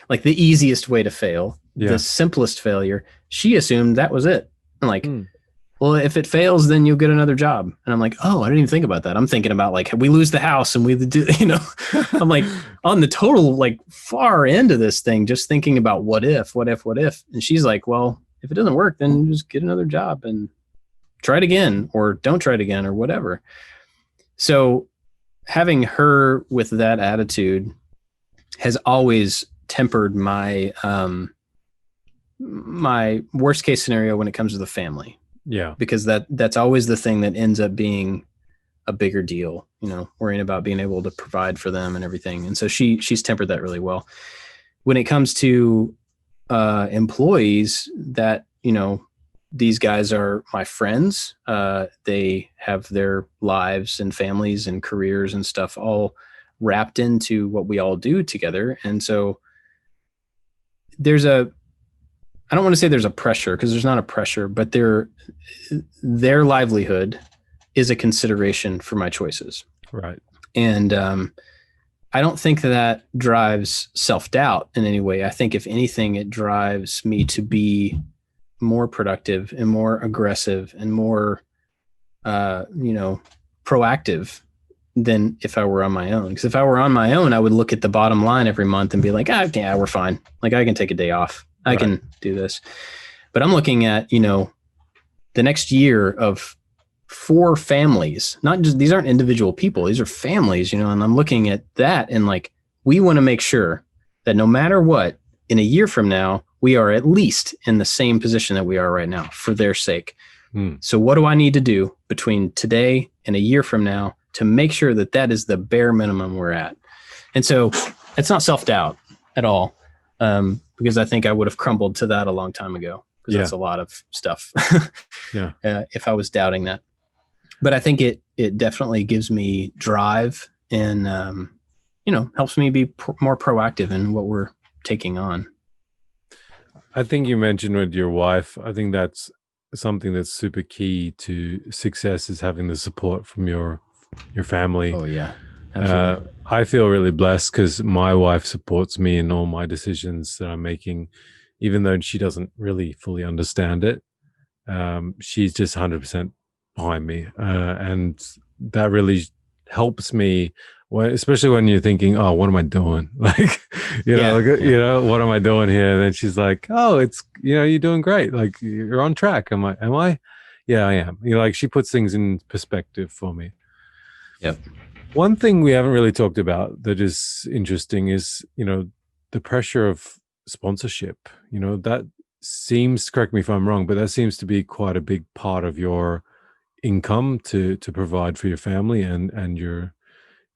like the easiest way to fail, the simplest failure. She assumed that was it. I'm like, well, if it fails, then you'll get another job. And I'm like, oh, I didn't even think about that. I'm thinking about like, we lose the house and we do, I'm like on the total, like far end of this thing, just thinking about what if. And she's like, well, if it doesn't work, then just get another job and try it again, or don't try it again, or whatever. So having her with that attitude has always tempered my, my worst case scenario when it comes to the family. Yeah. Because that's always the thing that ends up being a bigger deal, worrying about being able to provide for them and everything. And so she's tempered that really well. When it comes to employees, that, these guys are my friends. They have their lives and families and careers and stuff all wrapped into what we all do together. And so I don't want to say there's a pressure, because there's not a pressure, but their livelihood is a consideration for my choices. Right. And I don't think that drives self-doubt in any way. I think if anything, it drives me to be more productive and more aggressive and more, proactive than if I were on my own. Because if I were on my own, I would look at the bottom line every month and be like, yeah, we're fine. Like I can take a day off. I can do this. But I'm looking at, the next year of 4 families, not just, these aren't individual people, these are families, and I'm looking at that and like, we want to make sure that no matter what, in a year from now, we are at least in the same position that we are right now for their sake. So what do I need to do between today and a year from now to make sure that that is the bare minimum we're at? And so it's not self-doubt at all, because I think I would have crumbled to that a long time ago, because that's a lot of stuff. If I was doubting that. But I think it definitely gives me drive and, helps me be more proactive in what we're taking on. I think you mentioned with your wife, I think that's something that's super key to success, is having the support from your family. Oh yeah. Absolutely. I feel really blessed because my wife supports me in all my decisions that I'm making, even though she doesn't really fully understand it. She's just 100% behind me. And that really helps me, especially when you're thinking, oh, what am I doing? Like, what am I doing here? And then she's like, oh, it's, you're doing great. Like you're on track. Am I? Yeah, I am. Like she puts things in perspective for me. Yep. One thing we haven't really talked about that is interesting is, the pressure of sponsorship. That seems, correct me if I'm wrong, but that seems to be quite a big part of your income to provide for your family and your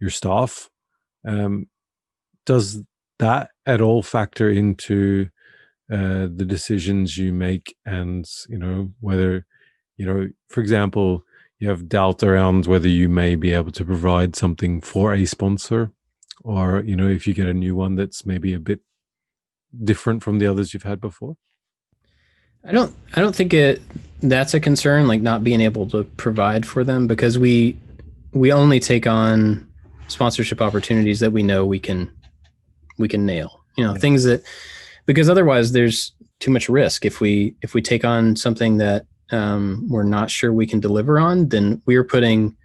staff. Does that at all factor into the decisions you make? And whether for example, you have doubt around whether you may be able to provide something for a sponsor, or if you get a new one that's maybe a bit different from the others you've had before. I don't think that's a concern, like not being able to provide for them, because we only take on sponsorship opportunities that we know we can nail, things that, because otherwise there's too much risk. If we take on something that we're not sure we can deliver on, then we're putting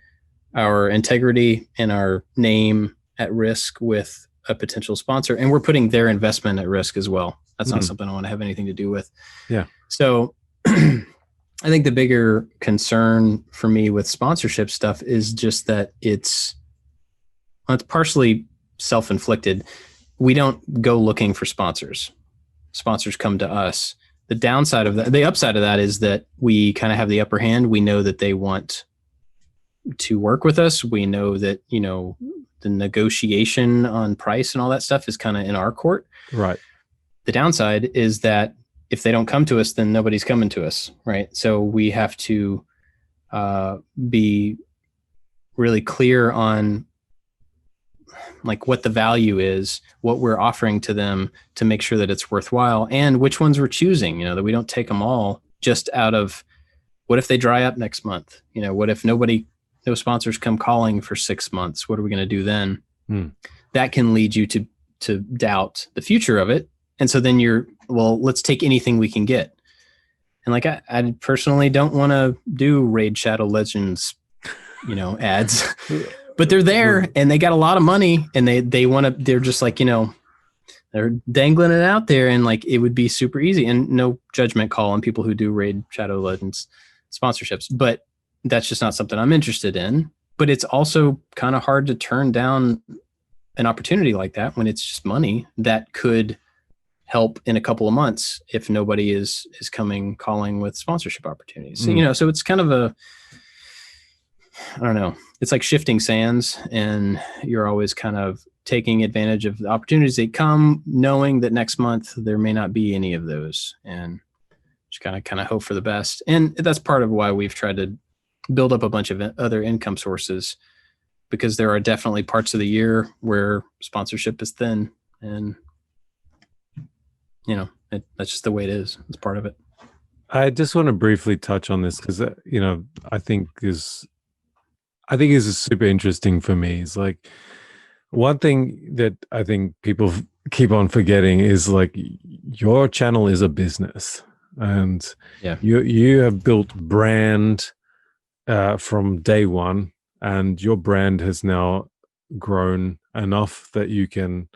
our integrity and our name at risk with a potential sponsor, and we're putting their investment at risk as well. That's not something I want to have anything to do with. Yeah. So I think the bigger concern for me with sponsorship stuff is just that it's partially self-inflicted. We don't go looking for sponsors. Sponsors come to us. The upside of that is that we kind of have the upper hand. We know that they want to work with us. We know that, the negotiation on price and all that stuff is kind of in our court. Right. The downside is that if they don't come to us, then nobody's coming to us. Right. So we have to be really clear on like what the value is, what we're offering to them to make sure that it's worthwhile, and which ones we're choosing, that we don't take them all just out of, what if they dry up next month? What if no sponsors come calling for 6 months? What are we going to do then? That can lead you to doubt the future of it. And so then let's take anything we can get. And like, I personally don't want to do Raid Shadow Legends, ads, but they're there and they got a lot of money, and they're just like, they're dangling it out there, and like, it would be super easy, and no judgment call on people who do Raid Shadow Legends sponsorships, but that's just not something I'm interested in. But it's also kind of hard to turn down an opportunity like that when it's just money that could help in a couple of months if nobody is calling with sponsorship opportunities. So, so it's kind of I don't know. It's like shifting sands, and you're always kind of taking advantage of the opportunities that come, knowing that next month there may not be any of those, and just kind of hope for the best. And that's part of why we've tried to build up a bunch of other income sources, because there are definitely parts of the year where sponsorship is thin, and that's just the way it is. It's part of it. I just want to briefly touch on this because, I think is I think is super interesting for me is like one thing that I think people keep on forgetting is like your channel is a business, and Yeah. you have built brand from day one, and your brand has now grown enough that you can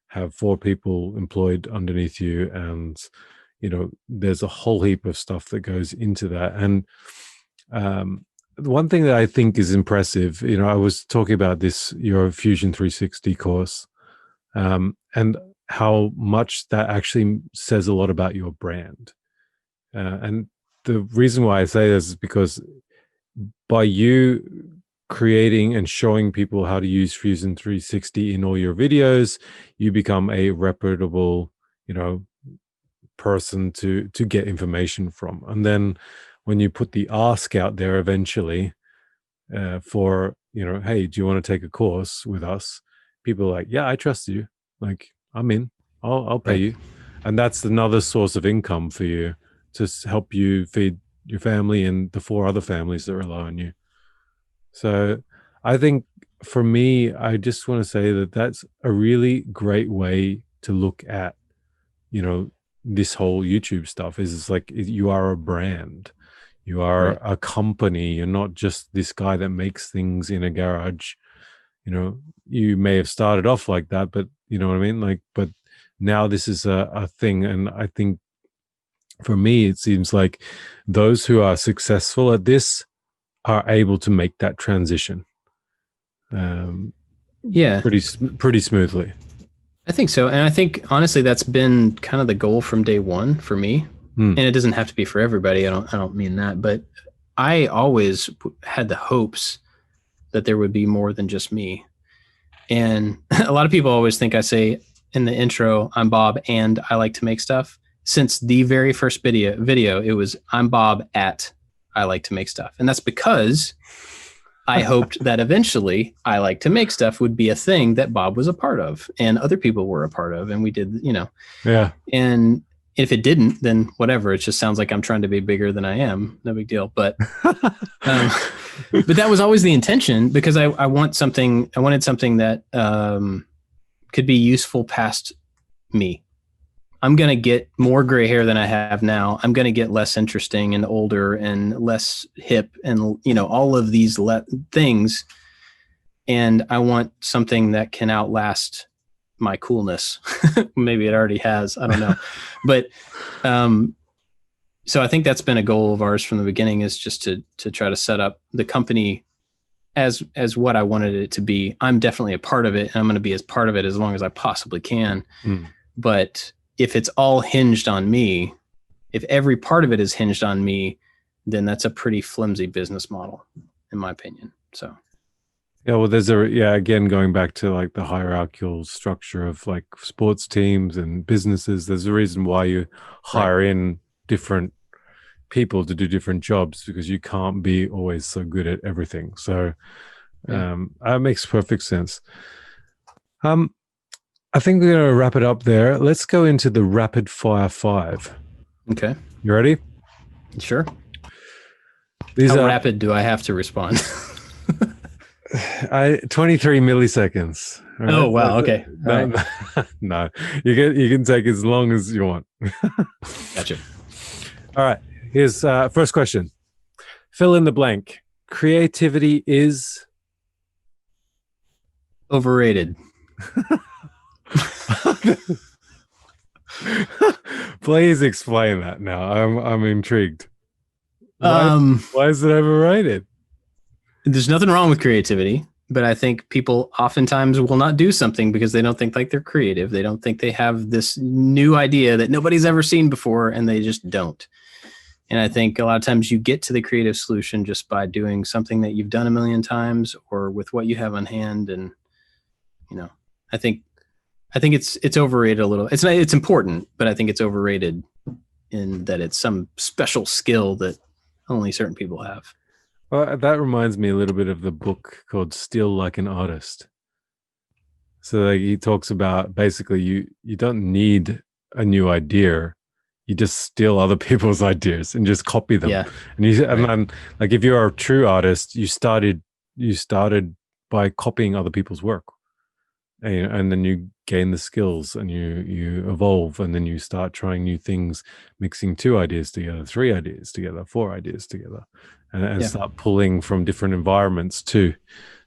have 4 people employed underneath you, and there's a whole heap of stuff that goes into that. And one thing that I think is impressive, I was talking about this your Fusion 360 course, and how much that actually says a lot about your brand. And the reason why I say this is because by you creating and showing people how to use Fusion 360 in all your videos, you become a reputable, person to get information from. And then when you put the ask out there eventually, for hey, do you want to take a course with us, people are like, yeah, I trust you, like I'm in, I'll pay Right. you. And that's another source of income for you to help you feed your family and the 4 other families that rely on you. So I think for me, I just want to say that that's a really great way to look at, this whole YouTube stuff is it's like you are a brand. You are Right. a company. You're not just this guy that makes things in a garage. You may have started off like that, but you know what I mean? Like, but now this is a thing. And I think for me, it seems like those who are successful at this are able to make that transition um, Yeah, pretty smoothly. I think so. And I think honestly, that's been kind of the goal from day one for me. Hmm. And it doesn't have to be for everybody. I don't mean that, but I always had the hopes that there would be more than just me. And a lot of people always think I say in the intro, I'm Bob and I like to make stuff. Since the very first video, it was I'm Bob at I like to make stuff. And that's because I hoped that eventually I like to make stuff would be a thing that Bob was a part of and other people were a part of. And we did, Yeah. and if it didn't, then whatever. It just sounds like I'm trying to be bigger than I am. No big deal. But that was always the intention because I wanted something that could be useful past me. I'm going to get more gray hair than I have now. I'm going to get less interesting and older and less hip and, all of these things. And I want something that can outlast my coolness. Maybe it already has. I don't know. But so I think that's been a goal of ours from the beginning, is just to try to set up the company as what I wanted it to be. I'm definitely a part of it, and I'm going to be as part of it as long as I possibly can. But if it's all hinged on me, if every part of it is hinged on me, then that's a pretty flimsy business model, in my opinion. So. Yeah, well, again, going back to like the hierarchical structure of like sports teams and businesses, there's a reason why you hire in different people to do different jobs, because you can't be always so good at everything. So that makes perfect sense. I think we're going to wrap it up there. Let's go into the rapid fire 5. Okay. You ready? Sure. How rapid do I have to respond? 23 milliseconds. Right? Oh, wow. Okay. No, you can take as long as you want. Gotcha. All right. Here's first question. Fill in the blank. Creativity is overrated. Please explain that now. I'm intrigued. Why is it overrated? There's nothing wrong with creativity, but I think people oftentimes will not do something because they don't think like they're creative. They don't think they have this new idea that nobody's ever seen before, and they just don't. And I think a lot of times you get to the creative solution just by doing something that you've done a million times or with what you have on hand. And, I think it's overrated a little. It's important, but I think it's overrated in that it's some special skill that only certain people have. Well, that reminds me a little bit of the book called Steal Like an Artist. So like, he talks about basically you don't need a new idea. You just steal other people's ideas and just copy them. Yeah. And then, like, if you're a true artist, you started you started by copying other people's work, and then you gain the skills and you evolve, and then you start trying new things, mixing 2 ideas together, 3 ideas together, 4 ideas together, and start pulling from different environments too.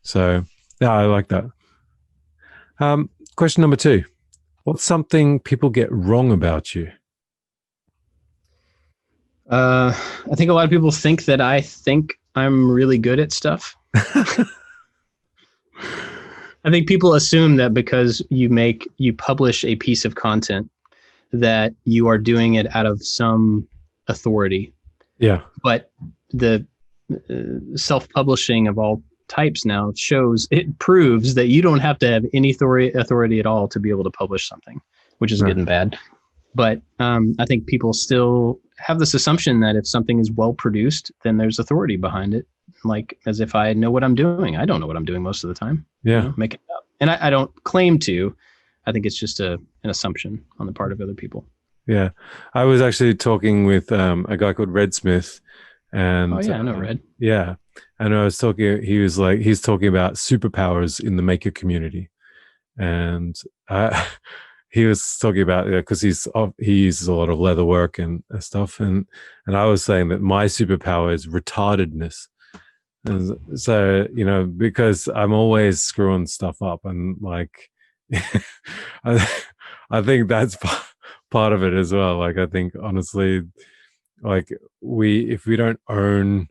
So yeah, I like that. Question number 2. What's something people get wrong about you? I think a lot of people think that I think I'm really good at stuff. I think people assume that because you publish a piece of content that you are doing it out of some authority. Yeah. But the self-publishing of all types now proves that you don't have to have any authority at all to be able to publish something, which is good and bad. But I think people still have this assumption that if something is well produced, then there's authority behind it. Like as if I know what I'm doing. I don't know what I'm doing most of the time. Yeah. Make it up. And I don't claim to. I think it's just an assumption on the part of other people. Yeah. I was actually talking with a guy called Red Smith. And I know Red. Yeah. And he's talking about superpowers in the maker community. And he was talking about, because he uses a lot of leather work and stuff. And I was saying that my superpower is retardedness. And so, because I'm always screwing stuff up, and like, I think that's part of it as well. Like, I think honestly, like if we don't own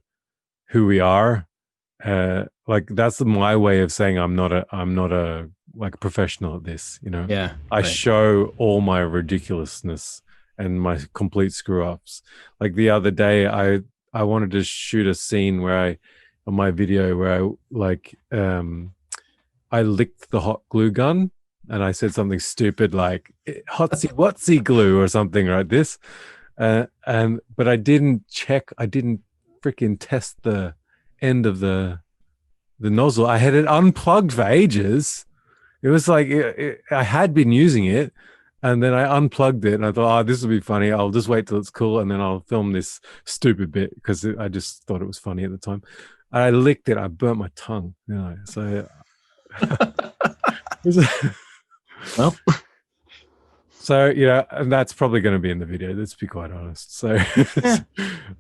who we are, like that's my way of saying I'm not a like professional at this, Yeah. I show all my ridiculousness and my complete screw ups. Like the other day, I wanted to shoot a scene where on my video where I licked the hot glue gun and I said something stupid like hotsy watsy glue or something like this. But I didn't freaking test the end of the nozzle. I had it unplugged for ages. It was like I had been using it, and then I unplugged it, and I thought, this will be funny. I'll just wait till it's cool, and then I'll film this stupid bit because I just thought it was funny at the time. I licked it. I burnt my tongue. So. Well. So, and that's probably going to be in the video, let's be quite honest. So,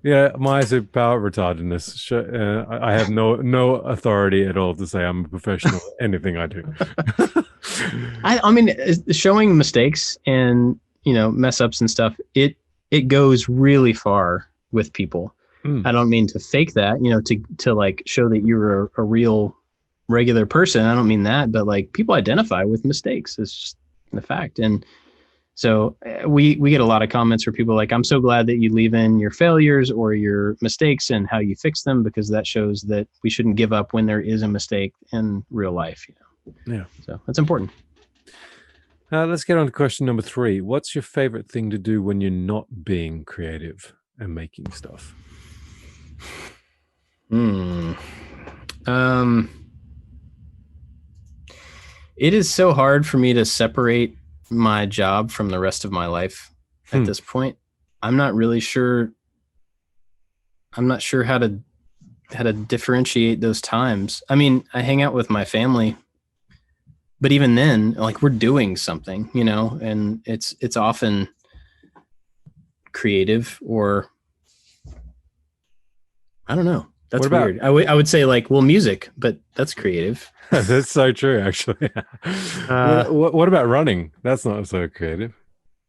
yeah, my superpower, retardedness. I have no authority at all to say I'm a professional at anything I do. I mean, showing mistakes and, mess ups and stuff, it goes really far with people. I don't mean to fake that, to like show that you're a real regular person. I don't mean that, but like people identify with mistakes. It's just the fact. And so we get a lot of comments where people are like, I'm so glad that you leave in your failures or your mistakes and how you fix them, because that shows that we shouldn't give up when there is a mistake in real life. Yeah. So that's important. Let's get on to question number 3. What's your favorite thing to do when you're not being creative and making stuff? It is so hard for me to separate my job from the rest of my life at this point. I'm not sure how to differentiate those times. I mean, I hang out with my family, but even then, like we're doing something, and it's often creative, or I don't know. That's weird. I would say like, well, music, but that's creative. That's so true, actually. What about running? That's not so creative.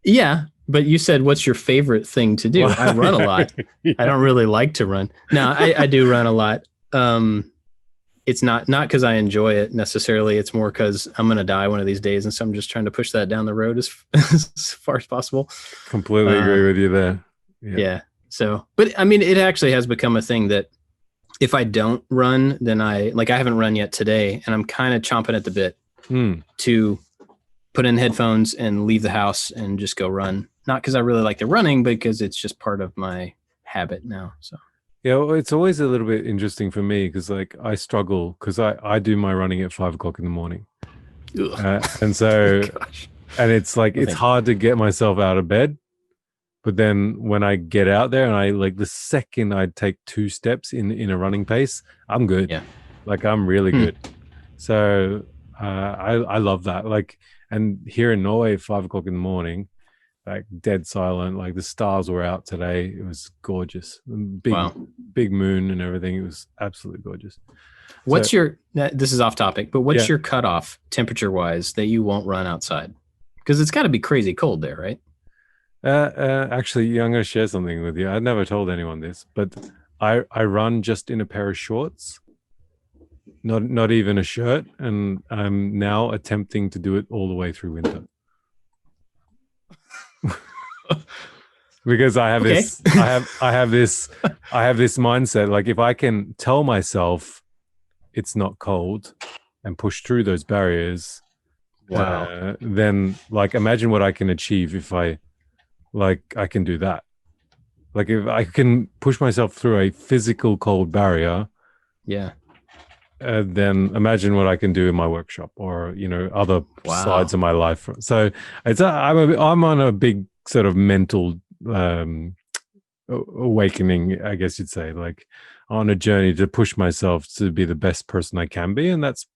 Yeah, but you said, what's your favorite thing to do? I run a lot. Yeah. I don't really like to run. No, I do run a lot. It's not because I enjoy it necessarily. It's more because I'm going to die one of these days. And so I'm just trying to push that down the road as far as possible. Completely agree with you there. Yeah. So, but I mean, it actually has become a thing that if I don't run, then I haven't run yet today, and I'm kind of chomping at the bit to put in headphones and leave the house and just go run. Not because I really like the running, but because it's just part of my habit now. So yeah, well, it's always a little bit interesting for me because like I struggle because I do my running at 5 o'clock in the morning, and so and it's like it's hard to get myself out of bed. But then when I get out there and I like the second I take 2 steps in a running pace, I'm good. Yeah. Like I'm really good. So I love that. Like, and here in Norway, 5 o'clock in the morning, like dead silent. Like the stars were out today. It was gorgeous. Wow. Big moon and everything. It was absolutely gorgeous. So What's your, this is off topic, but what's yeah, your cutoff temperature wise that you won't run outside? Because it's got to be crazy cold there, right? actually, yeah, I'm going to share something with you. I've never told anyone this, but I run just in a pair of shorts, not even a shirt, and I'm now attempting to do it all the way through winter. Because I have Okay. this I have this mindset, like if I can tell myself it's not cold and push through those barriers, Wow. then like imagine what I can achieve if I can do that. Like if I can push myself through a physical cold barrier, Yeah. then imagine what I can do in my workshop or other sides of my life. So I'm on a big sort of mental awakening, I guess you'd say, like on a journey to push myself to be the best person I can be, and that's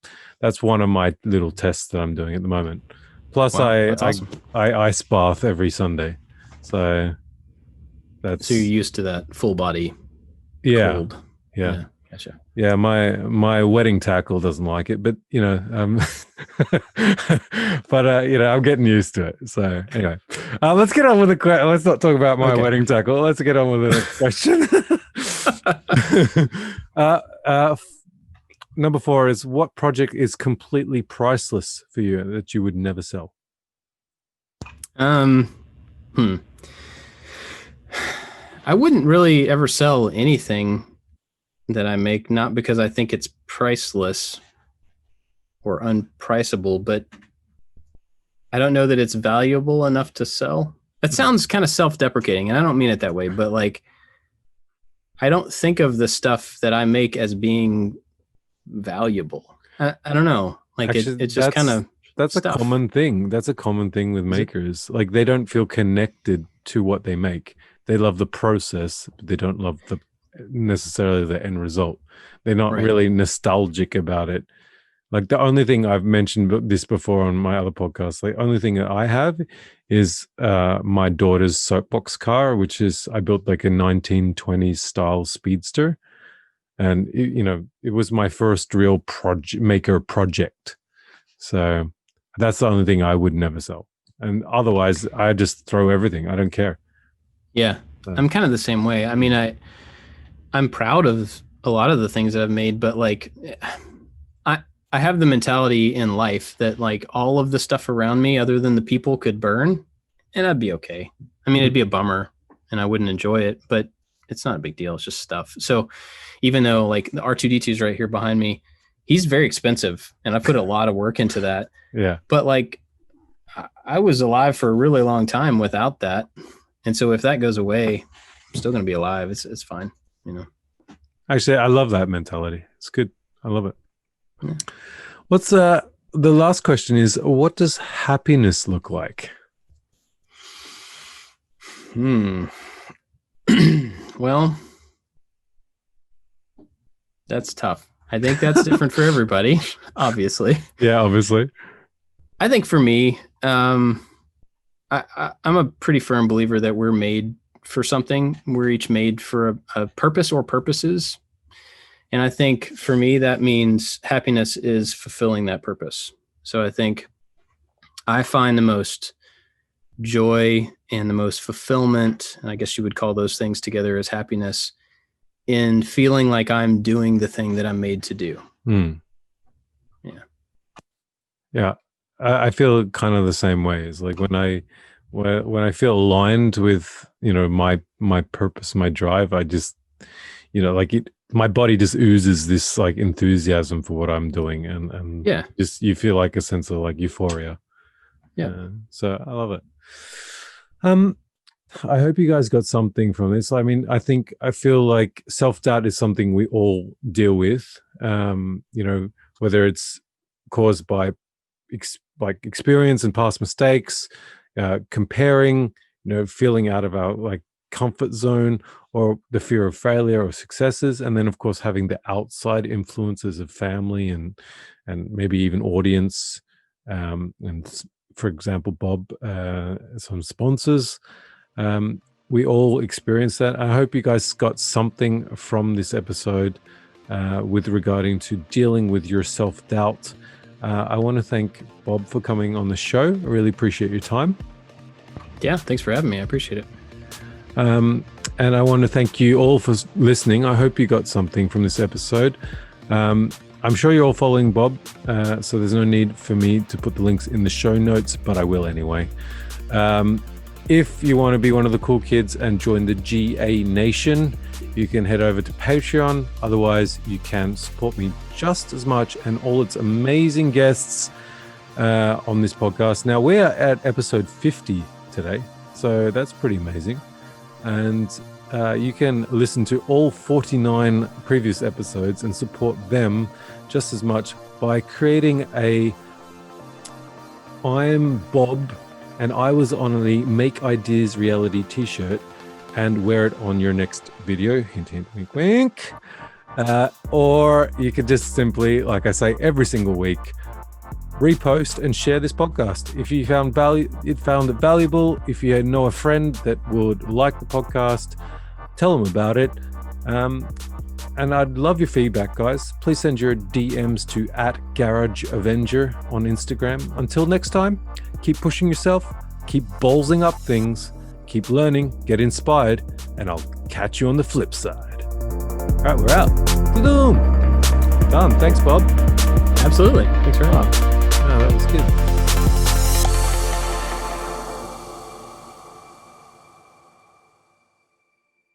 one of my little tests that I'm doing at the moment. Plus, Wow, that's awesome. I ice bath every Sunday, so that's So you're used to that full body yeah, cold. yeah. Gotcha. Yeah, my wedding tackle doesn't like it, but but I'm getting used to it. So anyway, let's get on with the question. Let's not talk about my wedding tackle. Let's get on with the next question. Number 4 is, what project is completely priceless for you that you would never sell? I wouldn't really ever sell anything that I make, not because I think it's priceless or unpriceable, but I don't know that it's valuable enough to sell. That sounds kind of self-deprecating, and I don't mean it that way, but like, I don't think of the stuff that I make as being valuable. I don't know. Like Actually, it's just kind of that's stuff. a common thing. That's a common thing with makers. Like they don't feel connected to what they make. They love the process, but they don't love necessarily the end result. They're not really nostalgic about it. Like the only thing, I've mentioned this before on my other podcast, the only thing that I have is my daughter's soapbox car, which is, I built like a 1920s style speedster. And it was my first real maker project. So that's the only thing I would never sell. And otherwise I just throw everything. I don't care. Yeah. I'm kind of the same way. I mean, I'm proud of a lot of the things that I've made, but like I have the mentality in life that like all of the stuff around me other than the people could burn and I'd be okay. I mean, it'd be a bummer and I wouldn't enjoy it, but it's not a big deal. It's just stuff. So even though like the R2D2 is right here behind me, he's very expensive and I put a lot of work into that. Yeah. But like I was alive for a really long time without that. And so if that goes away, I'm still going to be alive. It's fine. Actually, I love that mentality. It's good. I love it. Yeah. What's the last question is, what does happiness look like? Well, that's tough. I think that's different for everybody, obviously. Yeah, obviously. I think for me, I'm a pretty firm believer that we're made for something. We're each made for a purpose or purposes. And I think for me, that means happiness is fulfilling that purpose. So I think I find the most joy and the most fulfillment, and I guess you would call those things together as happiness, in feeling like I'm doing the thing that I'm made to do. Yeah. I feel kind of the same way. It's like when I feel aligned with, my purpose, my drive, I just, my body just oozes this like enthusiasm for what I'm doing. And just, you feel like a sense of like euphoria. Yeah. So I love it. I hope you guys got something from this. I mean, I feel like self-doubt is something we all deal with, whether it's caused by experience and past mistakes, comparing, feeling out of our like comfort zone, or the fear of failure or successes, and then of course having the outside influences of family and maybe even audience, for example, Bob, some sponsors. We all experience that. I hope you guys got something from this episode with regarding to dealing with your self-doubt. I want to thank Bob for coming on the show. I really appreciate your time. Yeah, thanks for having me. I appreciate it. And I want to thank you all for listening. I hope you got something from this episode. I'm sure you're all following Bob, so there's no need for me to put the links in the show notes, but I will anyway. If you want to be one of the cool kids and join the GA Nation, you can head over to Patreon. Otherwise, you can support me just as much and all its amazing guests on this podcast. Now, we're at episode 50 today, so that's pretty amazing. And you can listen to all 49 previous episodes and support them just as much by creating a I'm Bob and I was on the Make Ideas Reality t-shirt and wear it on your next video. Hint, hint, wink, wink. Or you could just simply, like I say, every single week, repost and share this podcast. If you found it valuable, if you know a friend that would like the podcast, tell them about it. And I'd love your feedback, guys. Please send your DMs to @GarageAvenger on Instagram. Until next time, keep pushing yourself, keep ballsing up things, keep learning, get inspired, and I'll catch you on the flip side. All right, we're out. Done. Thanks, Bob. Absolutely. Thanks very much. Oh, that was good.